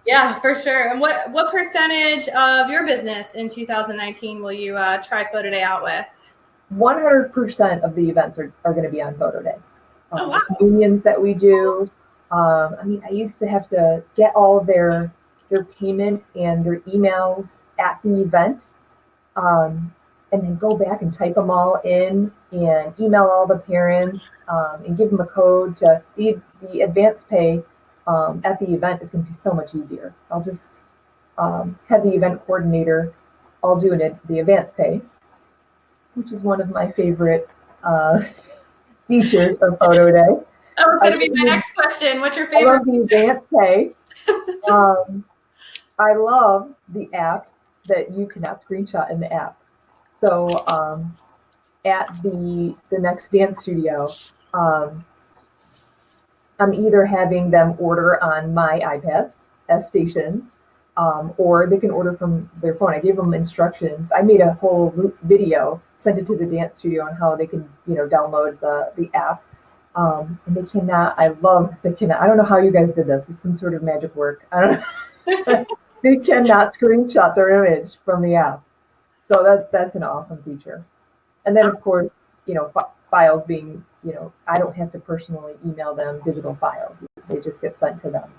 Yeah, for sure. And what percentage of your business in 2019 will you try PhotoDay out with? 100% of the events are going to be on PhotoDay. Oh, wow. The communions that we do. I mean, I used to have to get all of their payment and their emails at the event, and then go back and type them all in and email all the parents, and give them a code to the advance pay at the event is going to be so much easier. I'll just have the event coordinator. I'll do the advance pay, which is one of my favorite features of PhotoDay. That was going to be my next question. What's your I favorite? love the advance pay. I love the app that you cannot screenshot in the app. So at the next dance studio, I'm either having them order on my iPads as stations, or they can order from their phone. I gave them instructions. I made a whole video, sent it to the dance studio on how they can, download the app. And they cannot. I don't know how you guys did this. It's some sort of magic work. I don't know. They cannot screenshot their image from the app. So that's an awesome feature. And then of course, files being, I don't have to personally email them digital files. They just get sent to them.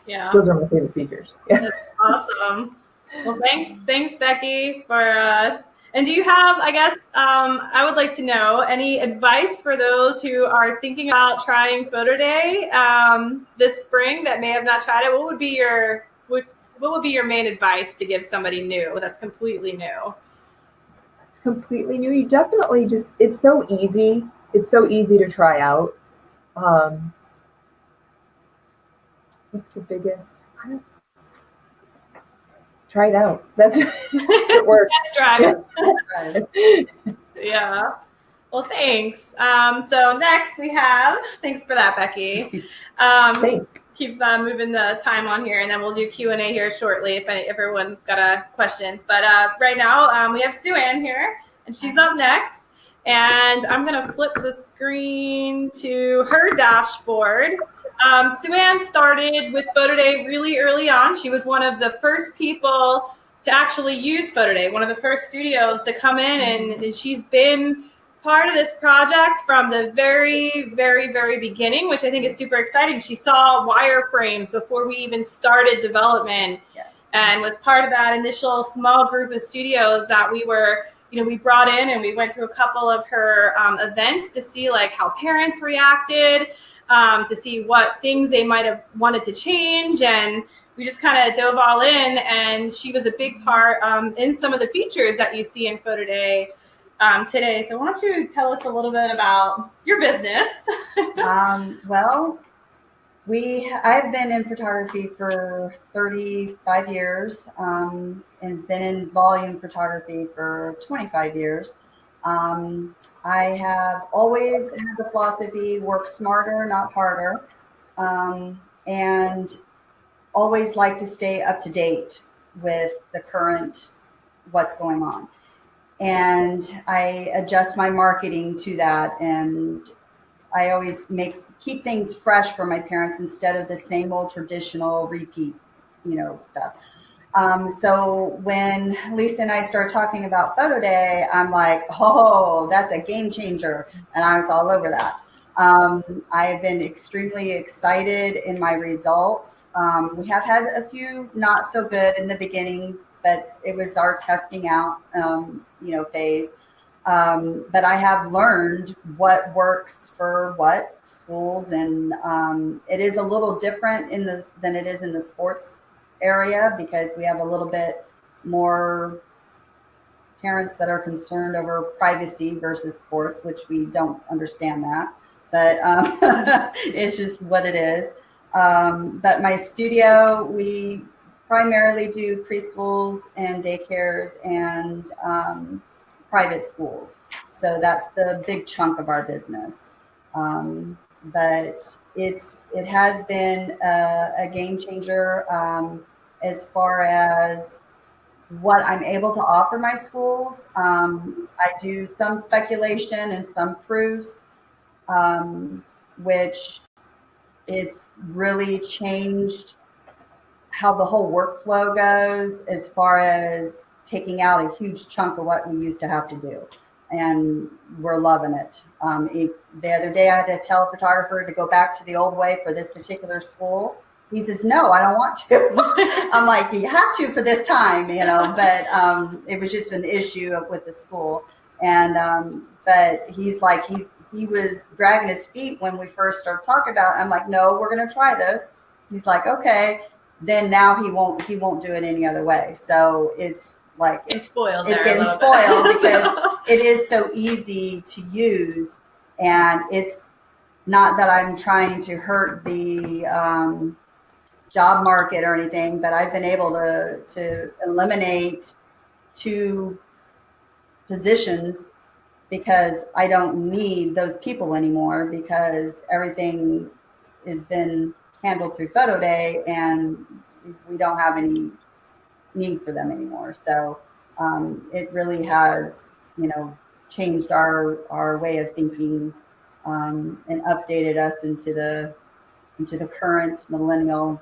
Yeah. Those are my favorite features. Yeah. Awesome. Well, thanks, Becky, for. And do you have, I guess, I would like to know any advice for those who are thinking about trying PhotoDay this spring that may have not tried it? What would be your main advice to give somebody new that's completely new? It's completely new. You definitely it's so easy. It's so easy to try out. What's the biggest? Try it out. That's it works. Test drive. Yeah. Well, thanks. So next we have, thanks for that, Becky. Thanks. Keep moving the time on here, and then we'll do Q&A here shortly if everyone's got questions. But right now we have Sue Ann here, and she's up next. And I'm going to flip the screen to her dashboard. Sue Ann started with PhotoDay really early on. She was one of the first people to actually use PhotoDay, one of the first studios to come in, and she's been part of this project from the very, very, very beginning, which I think is super exciting. She saw wireframes before we even started development. Yes. And was part of that initial small group of studios that we brought in, and we went to a couple of her events to see like how parents reacted, to see what things they might have wanted to change. And we just kind of dove all in, and she was a big part in some of the features that you see in PhotoDay today. So why don't you tell us a little bit about your business? Well, I've been in photography for 35 years, and been in volume photography for 25 years. I have always had the philosophy, work smarter, not harder, and always like to stay up to date with the current, what's going on. And I adjust my marketing to that, and I always keep things fresh for my parents instead of the same old traditional repeat, stuff. So when Lisa and I started talking about PhotoDay, I'm like, oh, that's a game changer. And I was all over that. I have been extremely excited in my results. We have had a few not so good in the beginning, but it was our testing out, phase. But I have learned what works for what schools, and it is a little different than it is in the sports area, because we have a little bit more parents that are concerned over privacy versus sports, which we don't understand that, but it's just what it is. But my studio, we primarily do preschools and daycares and private schools. So that's the big chunk of our business. But it has been a game changer as far as what I'm able to offer my schools. I do some speculation and some proofs, which it's really changed how the whole workflow goes as far as taking out a huge chunk of what we used to have to do. And we're loving it. The other day I had to tell a photographer to go back to the old way for this particular school. He says, no, I don't want to. I'm like, you have to for this time, but it was just an issue with the school. And, but he's like, he was dragging his feet when we first started talking about it. I'm like, no, we're going to try this. He's like, okay. Then now he won't do it any other way. So it's like, it's spoiled. It's getting spoiled because it is so easy to use. And it's not that I'm trying to hurt the job market or anything, but I've been able to eliminate 2 positions because I don't need those people anymore because everything has been handled through PhotoDay and we don't have any need for them anymore. So it really has, changed our way of thinking and updated us into the current millennial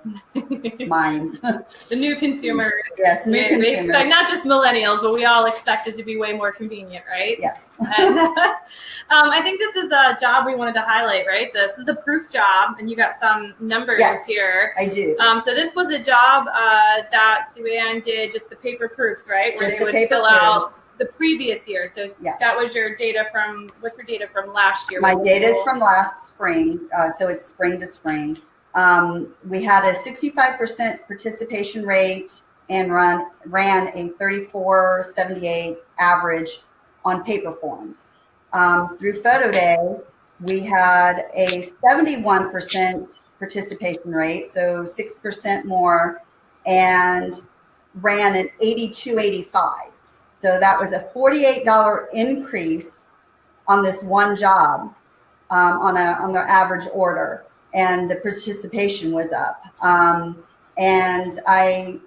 minds. The new consumers. Yes, new consumers. We expect not just millennials, but we all expect it to be way more convenient, right? Yes. And, I think this is a job we wanted to highlight, right? This is the proof job, and you got some numbers here. I do. So this was a job that Sue-Ann did, just the paper proofs, right? Where Just they the would fill proofs. out the previous year. So that was your data from, what's your data from last year? My data is from last spring, so it's spring to spring. We had a 65% participation rate and ran a 34.78 average on paper forms. Through PhotoDay, we had a 71% participation rate, so 6% more, and ran an 82.85. So that was a $48 increase on this one job on the average order, and the participation was up. And I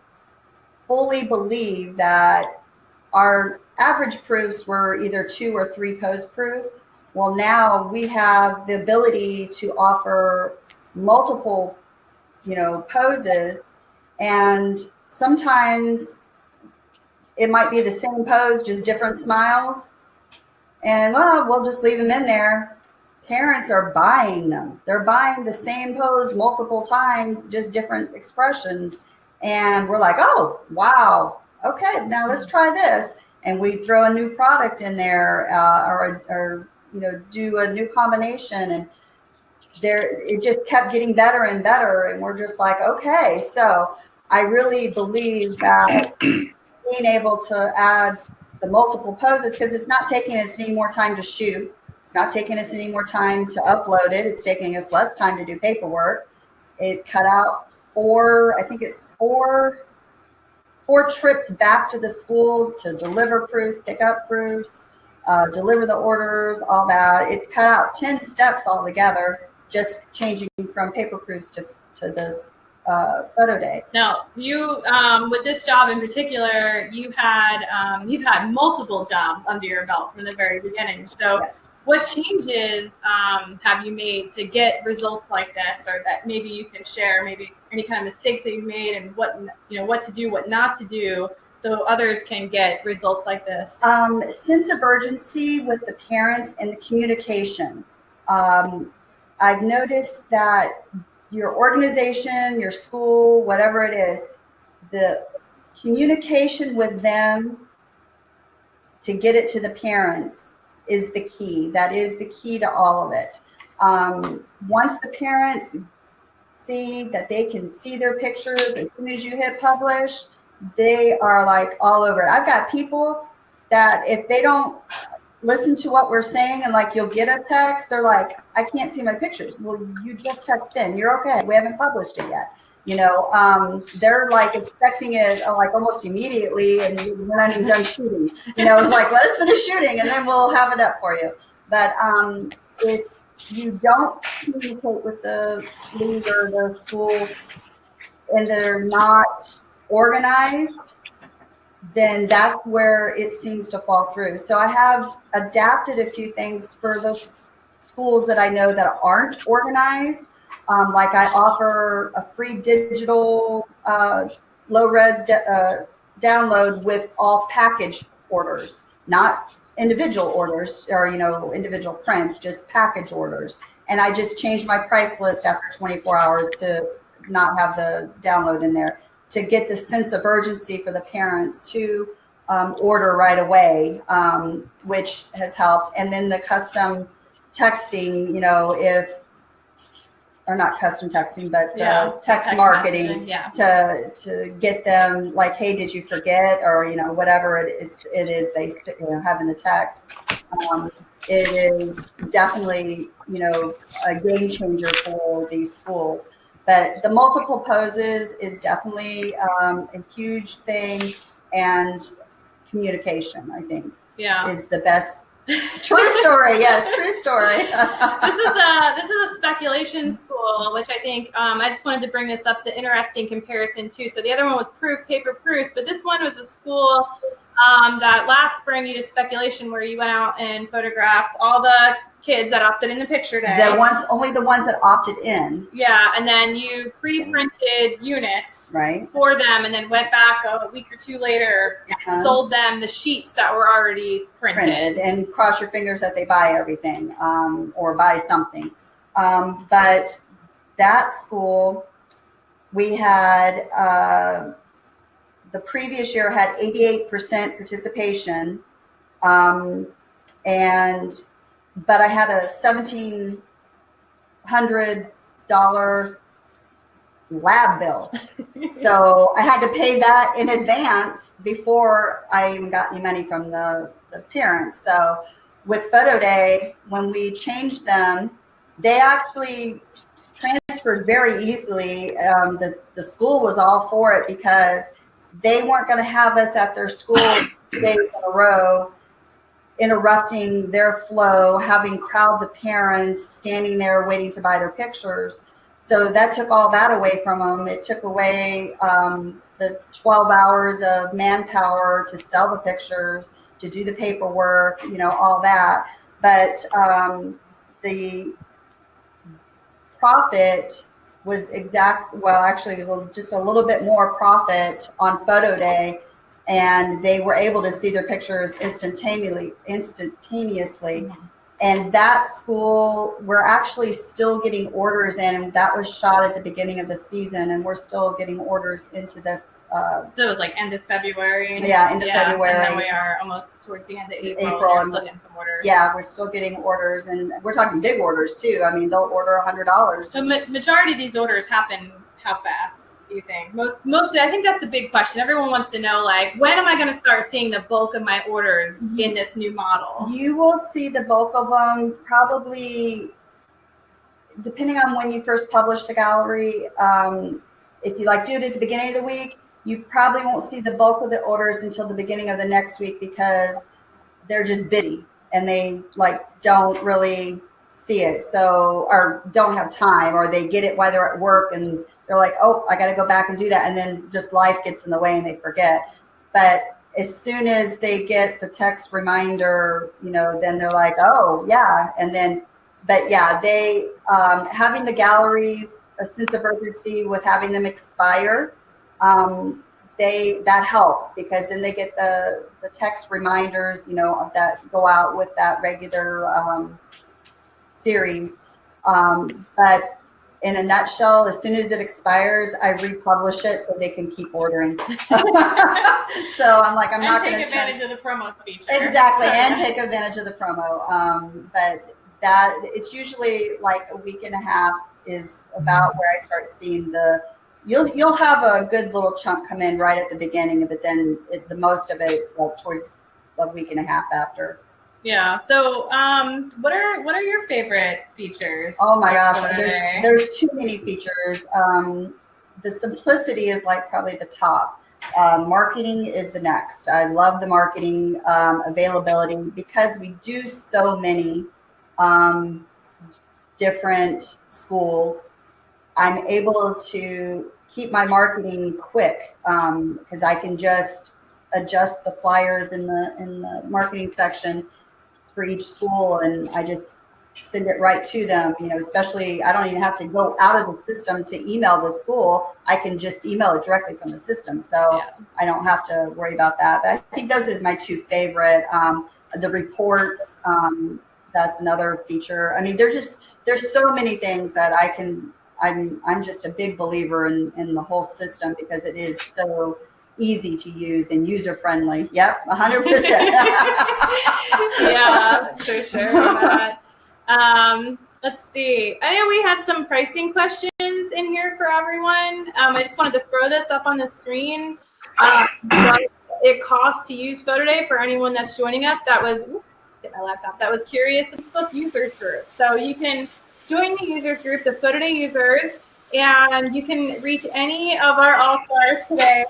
fully believe that our average proofs were either 2 or 3 pose proof. Well, now we have the ability to offer multiple, poses, and sometimes it might be the same pose, just different smiles. And we'll just leave them in there. Parents are buying them. They're buying the same pose multiple times, just different expressions. And we're like, oh, wow. Okay, now let's try this. And we throw a new product in there or do a new combination. And it just kept getting better and better. And we're just like, okay. So I really believe that being able to add the multiple poses, because it's not taking us any more time to shoot. It's not taking us any more time to upload it. It's taking us less time to do paperwork. It cut out 4 trips back to the school to deliver proofs, pick up proofs, deliver the orders, all that. It cut out 10 steps altogether, just changing from paper proofs to this PhotoDay. Now, you with this job in particular, you've had multiple jobs under your belt from the very beginning. So, what changes have you made to get results like this, or that maybe you can share? Maybe any kind of mistakes that you've made, and what to do, what not to do, so others can get results like this. Sense of urgency with the parents and the communication. I've noticed that your organization, your school, whatever it is, the communication with them to get it to the parents is the key. That is the key to all of it. Once the parents see that they can see their pictures as soon as you hit publish, they are like all over it. I've got people that if they don't listen to what we're saying, and like you'll get a text, they're like, I can't see my pictures. Well, you just text in, you're okay. We haven't published it yet. They're like expecting it like almost immediately, and we're not even done shooting. It's like, let us finish shooting and then we'll have it up for you. But if you don't communicate with the league or the school and they're not organized, then that's where it seems to fall through. So I have adapted a few things for those schools that I know that aren't organized. Like I offer a free digital low-res download with all package orders, not individual orders or, individual prints, just package orders. And I just changed my price list after 24 hours to not have the download in there, to get the sense of urgency for the parents to order right away, which has helped. And then the custom texting, or not custom texting, but text marketing to get them like, hey, did you forget? Or, whatever it is they have in the text. It is definitely, a game changer for these schools. But the multiple poses is definitely a huge thing, and communication, I think, is the best. True story, yes, true story. This is a speculation school, which I think I just wanted to bring this up. It's an interesting comparison too. So the other one was paper proofs, but this one was a school that last spring you did speculation, where you went out and photographed all the kids that opted in the picture day. Only the ones that opted in. Yeah, and then you pre-printed units for them, and then went back a week or two later, sold them the sheets that were already printed. And cross your fingers that they buy everything or buy something. But that school, we had the previous year had 88% participation, but I had a $1,700 lab bill. So I had to pay that in advance before I even got any money from the parents. So with PhotoDay, when we changed them, they actually transferred very easily. The school was all for it because they weren't going to have us at their school 2 days in a row, interrupting their flow, having crowds of parents standing there waiting to buy their pictures. So that took all that away from them. It took away the 12 hours of manpower to sell the pictures, to do the paperwork, all that. But the profit was actually it was just a little bit more profit on PhotoDay, and they were able to see their pictures instantaneously. And that school, we're actually still getting orders in, and that was shot at the beginning of the season, and we're still getting orders into this. So it was like end of February. Yeah, end of February. And then we are almost towards the end of April. We're still getting some orders. Yeah, we're still getting orders, and we're talking big orders too. I mean, they'll order $100. So majority of these orders happen how fast? Do you think? Mostly, I think that's the big question. Everyone wants to know, like, when am I going to start seeing the bulk of my orders in this new model? You will see the bulk of them probably, depending on when you first publish the gallery. If you do it at the beginning of the week, you probably won't see the bulk of the orders until the beginning of the next week, because they're just busy and they don't really see it, or don't have time, or they get it while they're at work and they're like, oh, I got to go back and do that. And then just life gets in the way and they forget. But as soon as they get the text reminder, then they're like, oh, yeah. And then, but yeah, they, having the galleries, a sense of urgency with having them expire, that helps, because then they get the text reminders, that go out with that regular series. But in a nutshell, as soon as it expires, I republish it so they can keep ordering. So I'm like, I'm not going to take advantage of the promo feature. Exactly, and take advantage of the promo. But that it's usually like a week and a half is about where I start seeing you'll have a good little chunk come in right at the beginning, but then the most of it's towards a week and a half after. Yeah. So, what are your favorite features? Oh my gosh, there's too many features. The simplicity is probably the top. Marketing is the next. I love the marketing availability, because we do so many different schools. I'm able to keep my marketing quick, because I can just adjust the flyers in the marketing section for each school, and I just send it right to them. Especially I don't even have to go out of the system to email the school. I can just email it directly from the system, so I don't have to worry about that. But I think those are my two favorite. The reports, that's another feature. I mean, there's so many things that I'm just a big believer in the whole system, because it is so easy to use and user friendly. Yep, 100%. Yeah, for sure. Let's see. I know we had some pricing questions in here for everyone. I just wanted to throw this up on the screen. What it costs to use PhotoDay for anyone that's joining us. That was get my laptop. That was Curious Facebook users group. So you can join the users group, the PhotoDay users, and you can reach any of our All-Stars today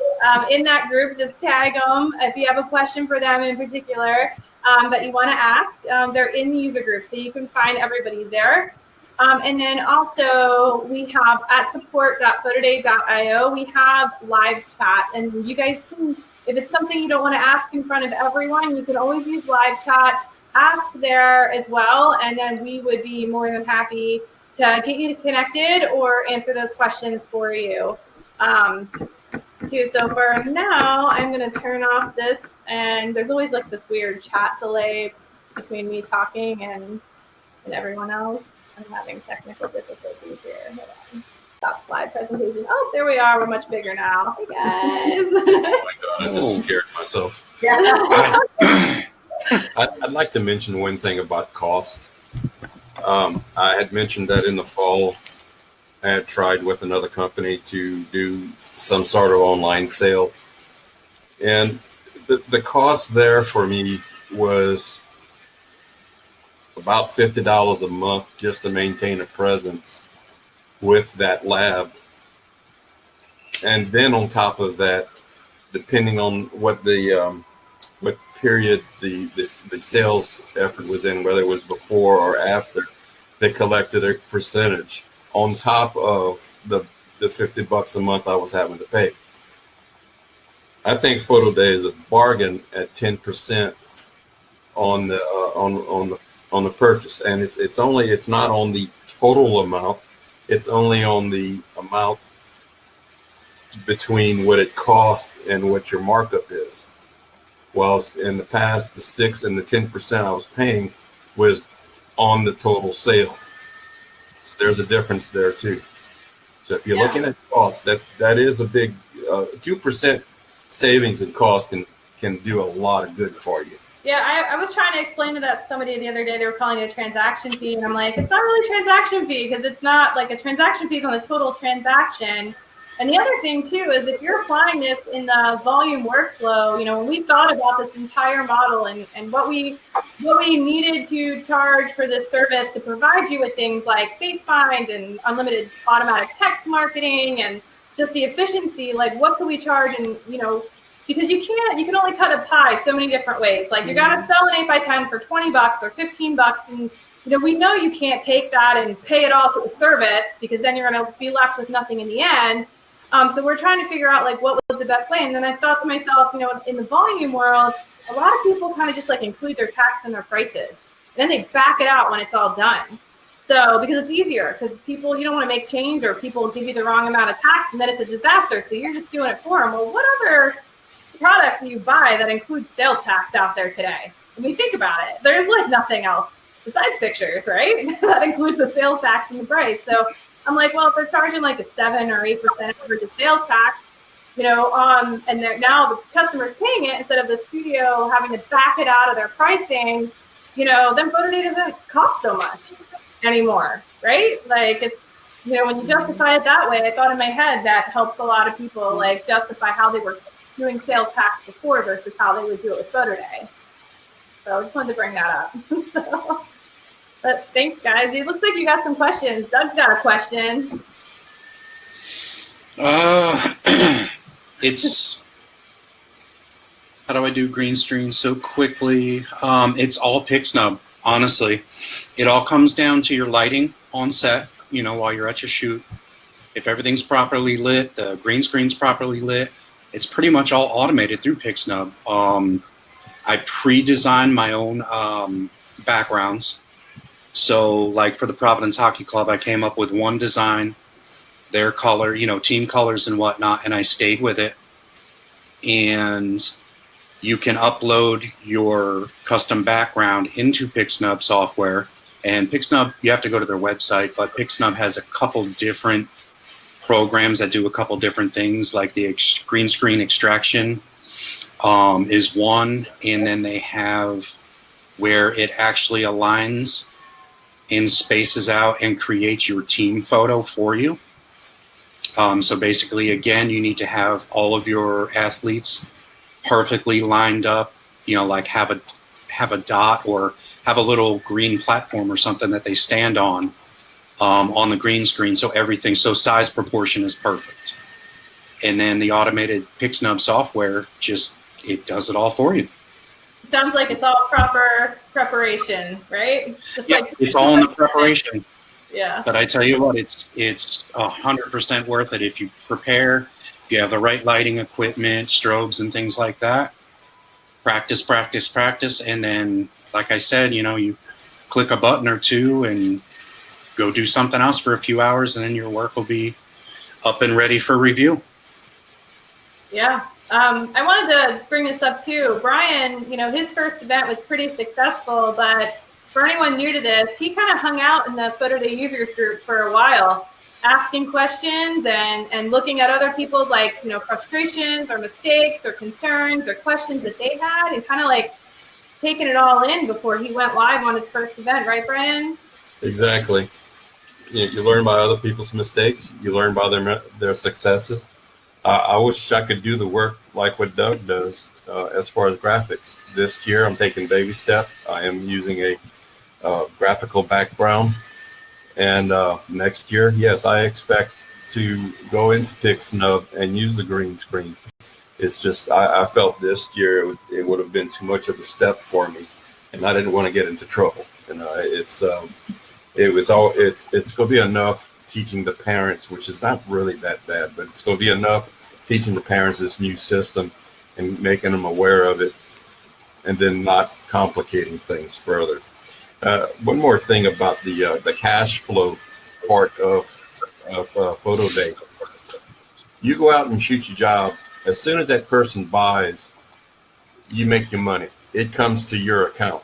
in that group. Just tag them if you have a question for them in particular that you want to ask. They're in the user group, so you can find everybody there. And then also we have at support.photoday.io, we have live chat, and you guys can, if it's something you don't want to ask in front of everyone, you can always use live chat, ask there as well, and then we would be more than happy to get you connected or answer those questions for you. Too. So for now, I'm going to turn off this, and there's always like this weird chat delay between me talking and everyone else. I'm having technical difficulties here. Hold on. Stop slide presentation. Oh, there we are. We're much bigger now. Hey guys. Oh my God, I just scared myself. Yeah. I'd like to mention one thing about cost. I had mentioned that in the fall, I had tried with another company to do some sort of online sale. And the cost there for me was about $50 a month just to maintain a presence with that lab. And then on top of that, depending on what what period the sales effort was in, whether it was before or after, they collected a percentage on top of the $50 a month I was having to pay. I think PhotoDay is a bargain at 10% on the purchase, and it's not on the total amount. It's only on the amount between what it costs and what your markup is. Whilst in the past, the 6 and the 10% I was paying was on the total sale. So there's a difference there too. So if you're looking at cost, that is a big 2% savings in cost can do a lot of good for you. Yeah, I was trying to explain to somebody the other day. They were calling it a transaction fee, and I'm like, it's not really a transaction fee, because it's not like a transaction fee is on the total transaction. And the other thing too is if you're applying this in the volume workflow, when we thought about this entire model and what we needed to charge for this service to provide you with things like face find and unlimited automatic text marketing and just the efficiency, like what could we charge? And because you can only cut a pie so many different ways. Like you're gonna sell an 8x10 for $20 or $15, and we know you can't take that and pay it all to a service, because then you're gonna be left with nothing in the end. So we're trying to figure out like what was the best way. And then I thought to myself, in the volume world, a lot of people kind of just like include their tax in their prices, and then they back it out when it's all done. So because it's easier, because people, you don't want to make change, or people give you the wrong amount of tax, and then it's a disaster. So you're just doing it for them. Well, what other product do you buy that includes sales tax out there today? When you think about it, there's like nothing else besides pictures, right? That includes the sales tax in the price. So I'm like, well, if they're charging like a 7 or 8% average of sales tax, and now the customer's paying it instead of the studio having to back it out of their pricing, then PhotoDay doesn't cost so much anymore, right? Like it's, when you justify it that way, I thought in my head that helps a lot of people like justify how they were doing sales tax before versus how they would do it with PhotoDay. So I just wanted to bring that up. But thanks, guys. It looks like you got some questions. Doug's got a question. It's how do I do green screen so quickly? It's all PixNub, honestly. It all comes down to your lighting on set, while you're at your shoot. If everything's properly lit, the green screen's properly lit, it's pretty much all automated through Pixnub. I pre-designed my own backgrounds. So like for the Providence Hockey Club, I came up with one design, their color, you know, team colors and whatnot, and I stayed with it. And you can upload your custom background into Pixnub software. And Pixnub, you have to go to their website, but Pixnub has a couple different programs that do a couple different things, like the green screen extraction is one, and then they have where it actually aligns and spaces out and creates your team photo for you. So basically, again, you need to have all of your athletes perfectly lined up, you know, like have a dot or have a little green platform or something that they stand on the green screen. So so size proportion is perfect. And then the automated Pixnub software it does it all for you. Sounds like it's all proper preparation, right? Just Yeah, it's all in the preparation. Yeah. But I tell you what, it's 100% worth it if you prepare, if you have the right lighting equipment, strobes and things like that. Practice, practice, practice, and then, like I said, you know, you click a button or two and go do something else for a few hours, and then your work will be up and ready for review. Yeah. I wanted to bring this up too. Brian, you know, his first event was pretty successful, but for anyone new to this, he kind of hung out in the PhotoDay users group for a while, asking questions and looking at other people's, like, you know, frustrations or mistakes or concerns or questions that they had, and kind of like taking it all in before he went live on his first event, right, Brian? Exactly. You learn by other people's mistakes. You learn by their successes. I wish I could do the work like what Doug does as far as graphics. This year, I'm taking baby step. I am using a graphical background. And next year, yes, I expect to go into Pixnub and use the green screen. It's just, I felt this year it would have been too much of a step for me, and I didn't want to get into trouble. And it's going to be enough teaching the parents, which is not really that bad, but it's going to be enough teaching the parents this new system and making them aware of it, and then not complicating things further. One more thing about the cash flow part of PhotoDay. You go out and shoot your job. As soon as that person buys, you make your money. It comes to your account.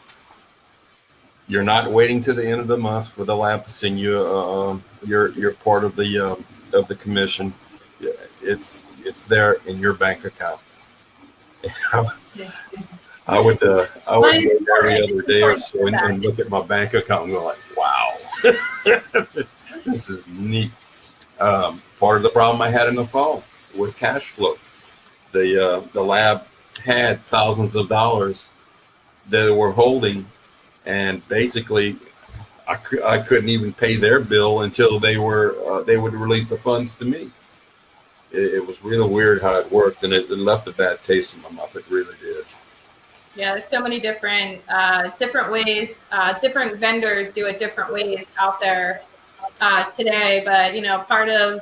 You're not waiting to the end of the month for the lab to send you your part of the commission. It's there in your bank account. I would go every other day or so and look at my bank account and go like, wow, this is neat. Part of the problem I had in the fall was cash flow. The lab had thousands of dollars that they were holding, and basically I couldn't even pay their bill until they would release the funds to me. It was really weird how it worked, and it left a bad taste in my mouth. It really did. Yeah, there's so many different ways. Different vendors do it different ways out there today. But, you know, part of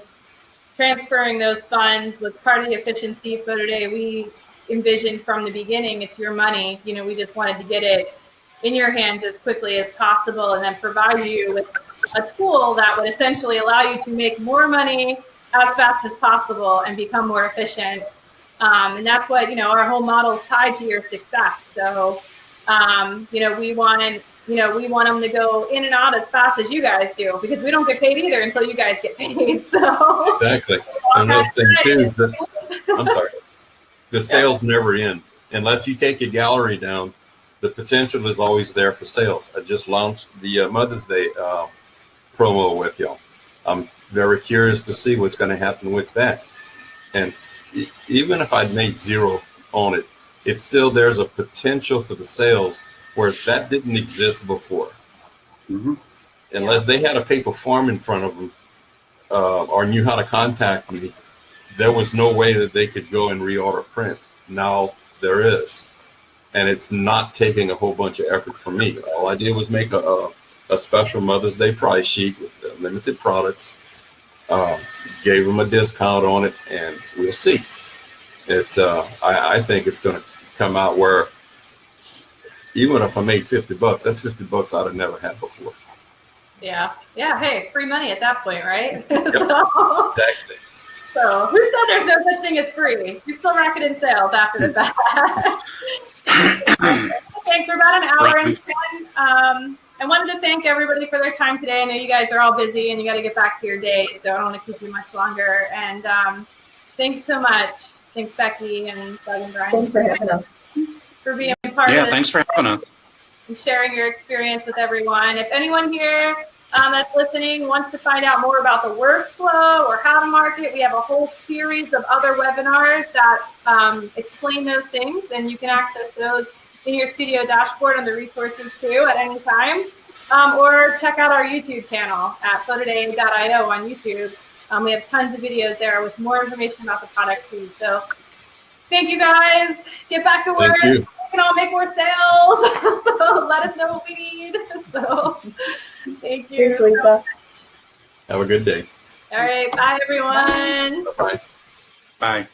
transferring those funds was part of the efficiency of PhotoDay. We envisioned from the beginning, it's your money. You know, we just wanted to get it in your hands as quickly as possible, and then provide you with a tool that would essentially allow you to make more money as fast as possible and become more efficient. And that's what, you know, our whole model is tied to your success. So, you know, we want them to go in and out as fast as you guys do, because we don't get paid either until you guys get paid. So exactly. Another thing too is that, I'm sorry, the sales never end unless you take your gallery down. The potential is always there for sales. I just launched the Mother's Day promo with y'all. I'm very curious to see what's going to happen with that. And even if I'd made zero on it, it's still, there's a potential for the sales where that didn't exist before. Mm-hmm. Unless they had a paper form in front of them or knew how to contact me, there was no way that they could go and reorder prints. Now there is. And it's not taking a whole bunch of effort from me. All I did was make a special Mother's Day price sheet with limited products, gave them a discount on it, and we'll see. I think it's going to come out where even if I made $50, that's $50 I'd have never had before. Yeah. Hey, it's free money at that point, right? Yep, So, exactly. so who said there's no such thing as free? You're still racking in sales after the fact. Thanks for about an hour and 10. I wanted to thank everybody for their time today. I know you guys are all busy and you got to get back to your day, so I don't want to keep you much longer. And thanks so much. Thanks, Becky and Doug and Brian. Thanks for having us. For being part of this. Thanks for having us. And sharing your experience with everyone. If anyone here that's listening wants to find out more about the workflow or how to market, we have a whole series of other webinars that explain those things, and you can access those in your studio dashboard and the resources too at any time. Or check out our YouTube channel at PhotoDay.io on YouTube. We have tons of videos there with more information about the product too. So thank you guys. Get back to work. Thank you. We can all make more sales. So let us know what we need. So thank you. Thanks, Lisa. Have a good day. All right. Bye, everyone. Bye. Bye.